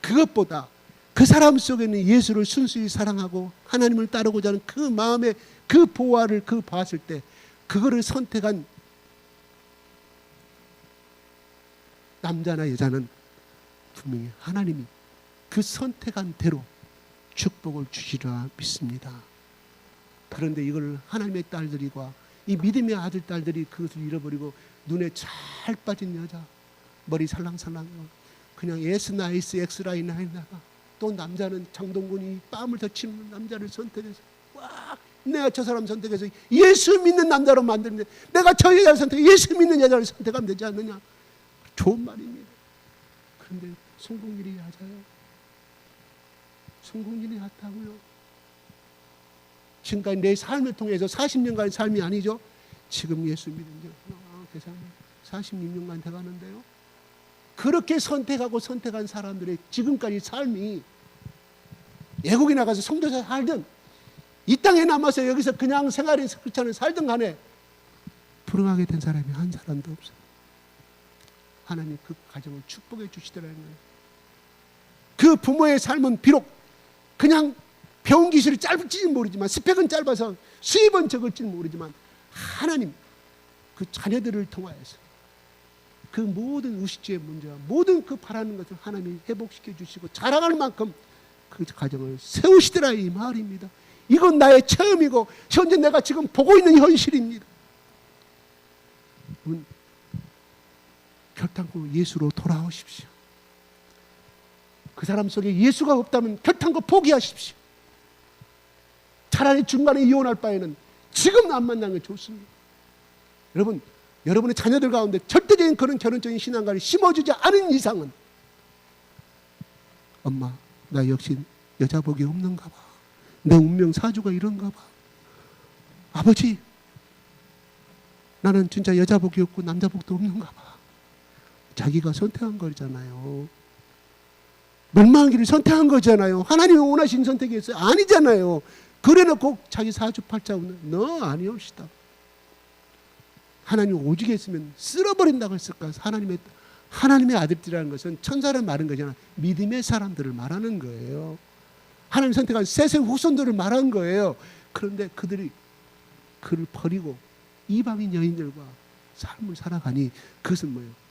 그것보다 그 사람 속에는 예수를 순수히 사랑하고 하나님을 따르고자 하는 그 마음의 그 보화를 그 봤을 때 그거를 선택한 남자나 여자는 분명히 하나님이 그 선택한 대로 축복을 주시리라 믿습니다. 그런데 이걸 하나님의 딸들이과 이 믿음의 아들 딸들이 그것을 잃어버리고 눈에 잘 빠진 여자, 머리 살랑살랑 그냥 S 나이스 X 라인 하다가 또 남자는 장동건이 뺨을 더 치는 남자를 선택해서 와 내가 저 사람 선택해서 예수 믿는 남자로 만드는데 내가 저 여자를 선택해 예수 믿는 여자를 선택하면 되지 않느냐. 좋은 말입니다. 그런데 성공률이 낮아요. 성공률이 낮다고요. 지금까지 내 삶을 통해서 40년간의 삶이 아니죠. 지금 예수 믿은 지 계산 46년간 돼가는데요. 그렇게 선택하고 선택한 사람들의 지금까지 삶이 외국에 나가서 선교사 살든 이 땅에 남아서 여기서 그냥 생활해서 그렇지 살든 간에 불응하게 된 사람이 한 사람도 없어요. 하나님 그 가정을 축복해 주시더라는 거예요. 그 부모의 삶은 비록 그냥 배운 기술이 짧을지는 모르지만 스펙은 짧아서 수입은 적을지는 모르지만 하나님 그 자녀들을 통하여서 그 모든 의식주의 문제와 모든 그 바라는 것을 하나님이 회복시켜 주시고 자랑할 만큼 그 가정을 세우시더라 이 말입니다. 이건 나의 체험이고 현재 내가 지금 보고 있는 현실입니다. 여러분 결단코 예수로 돌아오십시오. 그 사람 속에 예수가 없다면 결단코 포기하십시오. 차라리 중간에 이혼할 바에는 지금 안 만나는 게 좋습니다. 여러분, 여러분의 자녀들 가운데 절대적인 그런 결혼적인 신앙관을 심어주지 않은 이상은 엄마, 나 역시 여자 복이 없는가 봐. 내 운명 사주가 이런가 봐. 아버지, 나는 진짜 여자 복이 없고 남자 복도 없는가 봐. 자기가 선택한 거잖아요. 멸망한 길을 선택한 거잖아요. 하나님이 원하신 선택이었어요. 아니잖아요. 그래놓고 자기 사주팔자 없는 너 아니옵시다. 하나님 오직 했으면 쓸어버린다고 했을까? 하나님의 아들들이라는 것은 천사를 말하는 거잖아. 믿음의 사람들을 말하는 거예요. 하나님 선택한 셋의 후손들을 말한 거예요. 그런데 그들이 그를 버리고 이방인 여인들과 삶을 살아가니 그것은 뭐예요?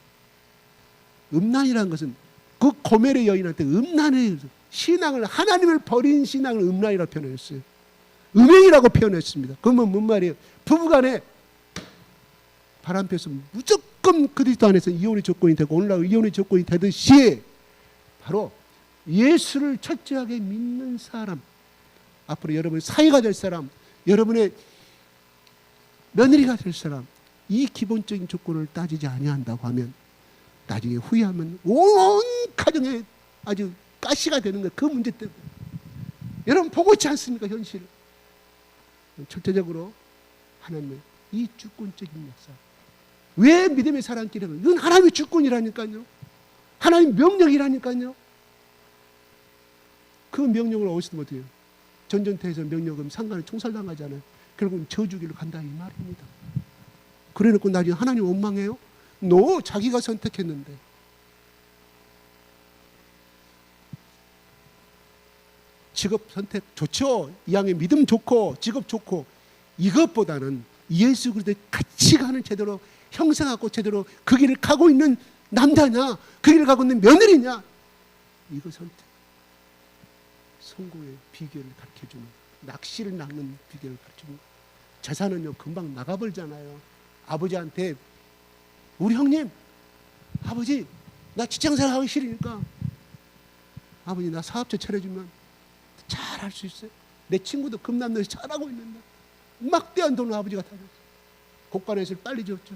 음란이라는 것은 그 고멜의 여인한테 음란의 신앙을 하나님을 버린 신앙을 음란이라고 표현했어요. 음행이라고 표현했습니다. 그러면 뭔 말이에요? 부부간에 바람펴서 무조건 그리스도 안에서 이혼의 조건이 되고 오늘날 이혼의 조건이 되듯이 바로 예수를 철저하게 믿는 사람, 앞으로 여러분의 사위가 될 사람, 여러분의 며느리가 될 사람, 이 기본적인 조건을 따지지 아니한다고 하면 나중에 후회하면 온 가정에 아주 가시가 되는 거예요. 그 문제 때문에. 여러분 보고 있지 않습니까? 현실. 절대적으로 하나님의 이 주권적인 역사. 왜 믿음의 사람끼리는 이건 하나님의 주권이라니까요. 하나님의 명령이라니까요. 그 명령을 어디서 못해요? 전쟁터에서 명령은 상관을 총살당하잖아요. 결국은 저주기로 간다 이 말입니다. 그래놓고 나중에 하나님 원망해요? 너 자기가 선택했는데. 직업 선택 좋죠. 이왕에 믿음 좋고 직업 좋고 이것보다는 예수 그리스도의 가치관을 제대로 형성하고 제대로 그 길을 가고 있는 남자냐 그 길을 가고 있는 며느리냐 이거 선택. 성공의 비결을 가르쳐주는 낚시를 낚는 비결을 가르쳐주는 재산은요 금방 나가버리잖아요. 아버지한테 우리 형님, 아버지 나 직장생활 하기 싫으니까 아버지 나 사업체 차려주면 잘 할 수 있어요. 내 친구도 금남로에서 잘하고 있는데 막대한 돈을 아버지가 다 줬어요. 고관에서를 빨리 줬죠.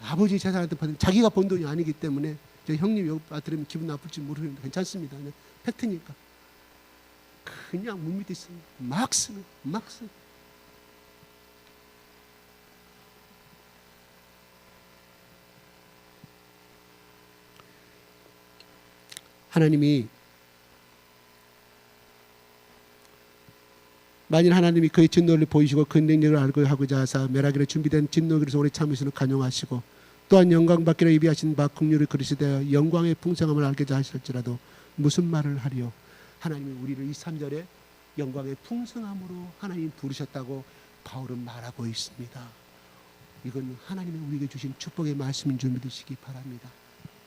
아버지 재산한테 받은 자기가 번 돈이 아니기 때문에 저 형님 여기 들으면 기분 나쁠지 모르겠는데 괜찮습니다. 그냥 팩트니까. 그냥 문 밑에 있습니다. 막 쓰는. 하나님이 만일 하나님이 그의 진노를 보이시고 그 능력을 알고 하고자 하사 멸하기로 준비된 진노기로서 오래 참으시는 간용하시고 또한 영광 받기로 예비하신 바 긍휼을 그리시되 영광의 풍성함을 알게 하실지라도 무슨 말을 하리요. 하나님이 우리를 이 3절에 영광의 풍성함으로 하나님 부르셨다고 바울은 말하고 있습니다. 이건 하나님이 우리에게 주신 축복의 말씀인 줄 믿으시기 바랍니다.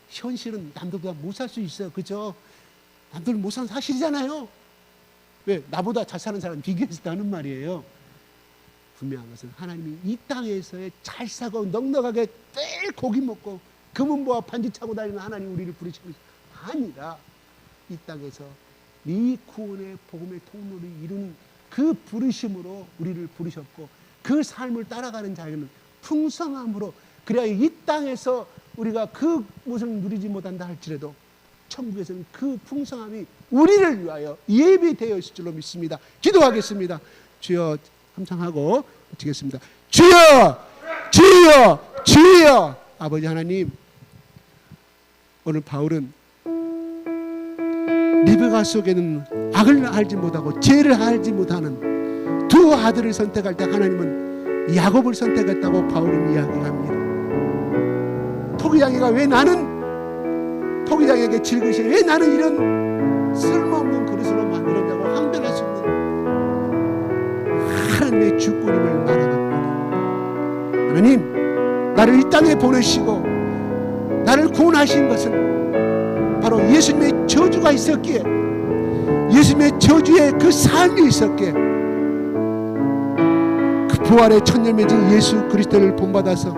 현실은 남들보다 못 살 수 있어요. 그죠? 남들 못 사는 사실이잖아요. 왜? 나보다 잘 사는 사람 비교해서 하는 말이에요. 분명한 것은 하나님이 이 땅에서의 잘 사고 넉넉하게 매일 고기 먹고 금은보화 반지 차고 다니는 하나님 우리를 부르시는 것이 아니라 이 땅에서 이 구원의 복음의 통로를 이루는 그 부르심으로 우리를 부르셨고 그 삶을 따라가는 자에게는 풍성함으로 그래야 이 땅에서 우리가 그 무엇을 누리지 못한다 할지라도 천국에서는 그 풍성함이 우리를 위하여 예비되어 있을 줄로 믿습니다. 기도하겠습니다. 주여 함상하고 마치겠습니다. 주여 주여 주여. 아버지 하나님, 오늘 바울은 리베카 속에는 악을 알지 못하고 죄를 알지 못하는 두 아들을 선택할 때 하나님은 야곱을 선택했다고 바울은 이야기합니다. 토기장이가 왜 나는 토기장에게 질그시 왜 나는 이런 쓸모없는 그릇으로 만들었냐고 항변할 수 있는 하나님의 주권임을 말합니다. 하나님, 나를 이 땅에 보내시고 나를 구원하신 것은 바로 예수님의 저주가 있었기에 예수님의 저주의 그 삶이 있었기에 그 부활의 천년매진 예수 그리스도를 본받아서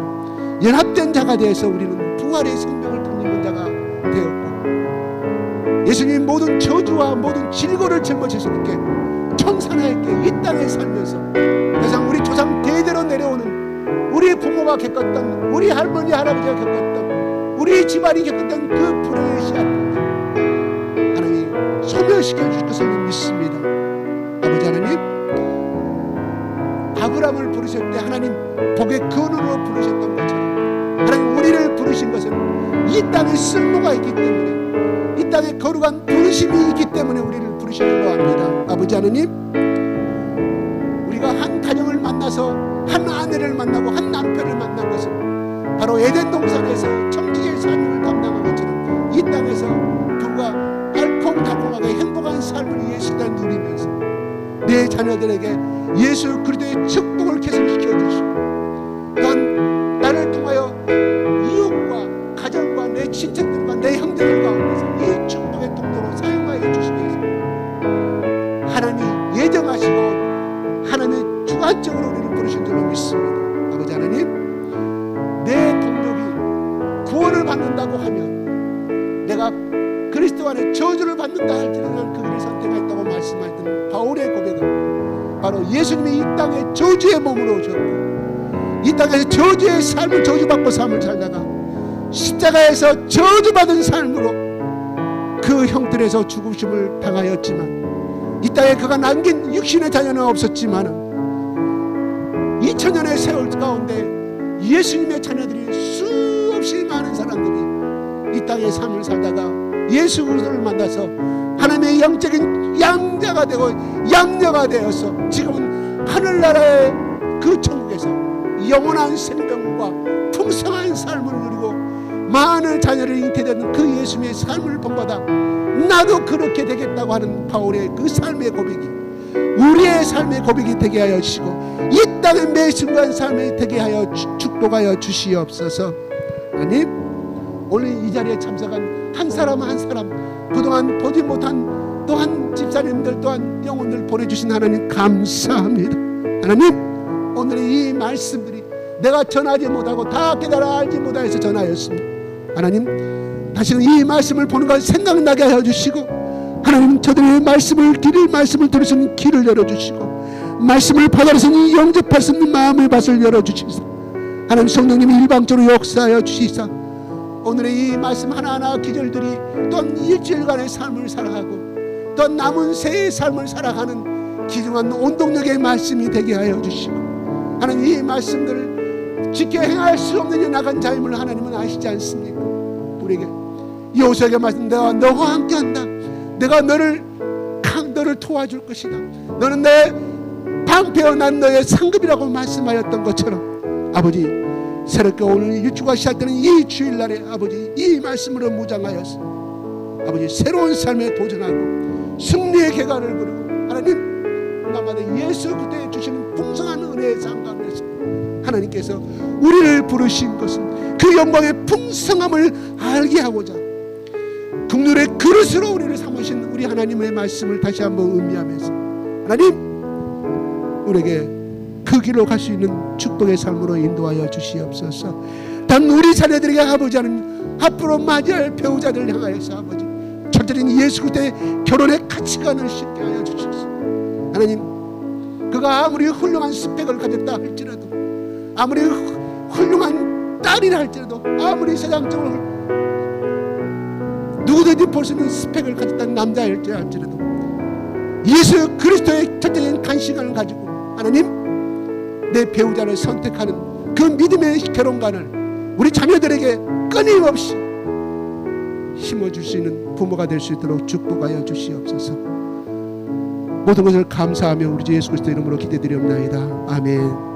연합된 자가 되어서 우리는 부활의 생명을 받는 자가 되었고 예수님 모든 저주와 모든 질고를 짊어지셨기에 청산하였기에 이 땅에 살면서 대상 우리 조상 대대로 내려오는 우리 부모가 겪었던 우리 할머니 할아버지가 겪었던 우리 집안이 겪었던 그 불의의 씨앗 하나님 소멸시켜 주실 것을 믿습니다. 아버지 하나님, 아브라함을 부르실 때 하나님 복의 근원으로 부르셨던 것처럼 하나님 우리를 부르신 것은 이 땅에 쓸모가 있기 때문에 이 땅에 거룩한 부르심이 있기 때문에 우리를 부르시는 거 압니다. 아버지 하나님, 우리가 한 가정을 만나서 한 아내를 만나고 한 남편을 만난 것은 바로 에덴 동산에서 청지기의 삶을 담당한 것처럼 이 땅에서 부부가 알콩달콩하게 행복한 삶을 예수가 누리면서 내 자녀들에게 예수 그리스도의 축복을 계승시켜 주시고 또한 나를 통하여 이웃과 가정과 내 친척들과 내 형제들 가운데서 이 축복의 통로로 사용하여 주시기 위해서 하나님 예정하시고 하나님의 주관적으로 우리를 부르신 줄로 믿습니다. 아버지 하나님, 내 동력이 구원을 받는다고 하면 내가 그리스도 안에 저주를 받는다 할지라도 난 그 길을 선택했다고 말씀하셨던 바울의 고백은 바로 예수님이 이 땅에 저주의 몸으로 오셨고 이 땅에서 저주의 삶을 저주받고 삶을 살다가 십자가에서 저주받은 삶으로 그 형틀에서 죽으심을 당하였지만 이 땅에 그가 남긴 육신의 자녀는 없었지만 2000년의 세월 가운데 예수님의 자녀들이 수없이 많은 사람들이 이 땅의 삶을 살다가 예수 그리스도를 만나서 하나님의 영적인 양자가 되고 양녀가 되어서 지금은 하늘나라의 그 천국에서 영원한 생명과 풍성한 삶을 누리고 많은 자녀를 잉태되는 그 예수님의 삶을 본받아 나도 그렇게 되겠다고 하는 바울의 그 삶의 고백이 우리의 삶의 고백이 되게 하여 주시고 이 땅의 매 순간 삶이 되게 하여 축복하여 주시옵소서. 하나님, 오늘 이 자리에 참석한 한 사람 한 사람 그동안 보지 못한 또한 집사님들 또한 영혼들 보내주신 하나님 감사합니다. 하나님, 오늘의 이 말씀들이 내가 전하지 못하고 다 깨달아 알지 못하여서 전하였습니다. 하나님, 다시는 이 말씀을 보는 걸 생각나게 하여 주시고, 하나님, 저들의 말씀을 들을 말씀을 들을 수 있는 귀를 열어주시고, 말씀을 받아들일 수 있는 영접할 수 있는 마음의 밭을 열어주시사, 하나님 성령님이 일방적으로 역사하여 주시사, 오늘의 이 말씀 하나하나 기절들이 또한 일주일간의 삶을 살아가고 또 남은 새의 삶을 살아가는 귀중한 온동력의 말씀이 되게 하여 주시고, 하나님 이 말씀들을 지켜 행할 수 없는 나간 자임을 하나님은 아시지 않습니까? 우리에게 여호수아에게 말씀, 내가 너와 함께한다. 내가 너를 도와줄 것이다. 너는 내 방패여 난 너의 상급이라고 말씀하였던 것처럼, 아버지 새롭게 오늘 일주가 시작되는 이 주일날에 아버지 이 말씀으로 무장하여서 아버지 새로운 삶에 도전하고 승리의 계가를 그리고, 하나님 나마다 예수 그때에 주시는 풍성한 은혜의 삶 가운데서 하나님께서 우리를 부르신 것은 그 영광의 풍성함을 알게 하고자 국률의 그릇으로 우리를 삼으신 우리 하나님의 말씀을 다시 한번 의미하면서, 하나님 우리에게 그 길로 갈 수 있는 축복의 삶으로 인도하여 주시옵소서. 단 우리 자녀들에게 아버지 하는 앞으로 맞이할 배우자들 향하여서 아버지 철저히 예수 그리스도의 결혼의 가치관을 쉽게 하여 주시옵소서. 하나님, 그가 아무리 훌륭한 스펙을 가졌다 할지라도, 아무리 훌륭한 딸이라 할지라도, 아무리 세상적으로 누구든지 볼 수 있는 스펙을 가졌다는 남자일지 할지라도 예수 그리스도의 철저한 간식관을 가지고 하나님 내 배우자를 선택하는 그 믿음의 결혼관을 우리 자녀들에게 끊임없이 심어줄 수 있는 부모가 될 수 있도록 축복하여 주시옵소서. 모든 것을 감사하며 우리 주 예수 그리스도 이름으로 기도드리옵나이다. 아멘.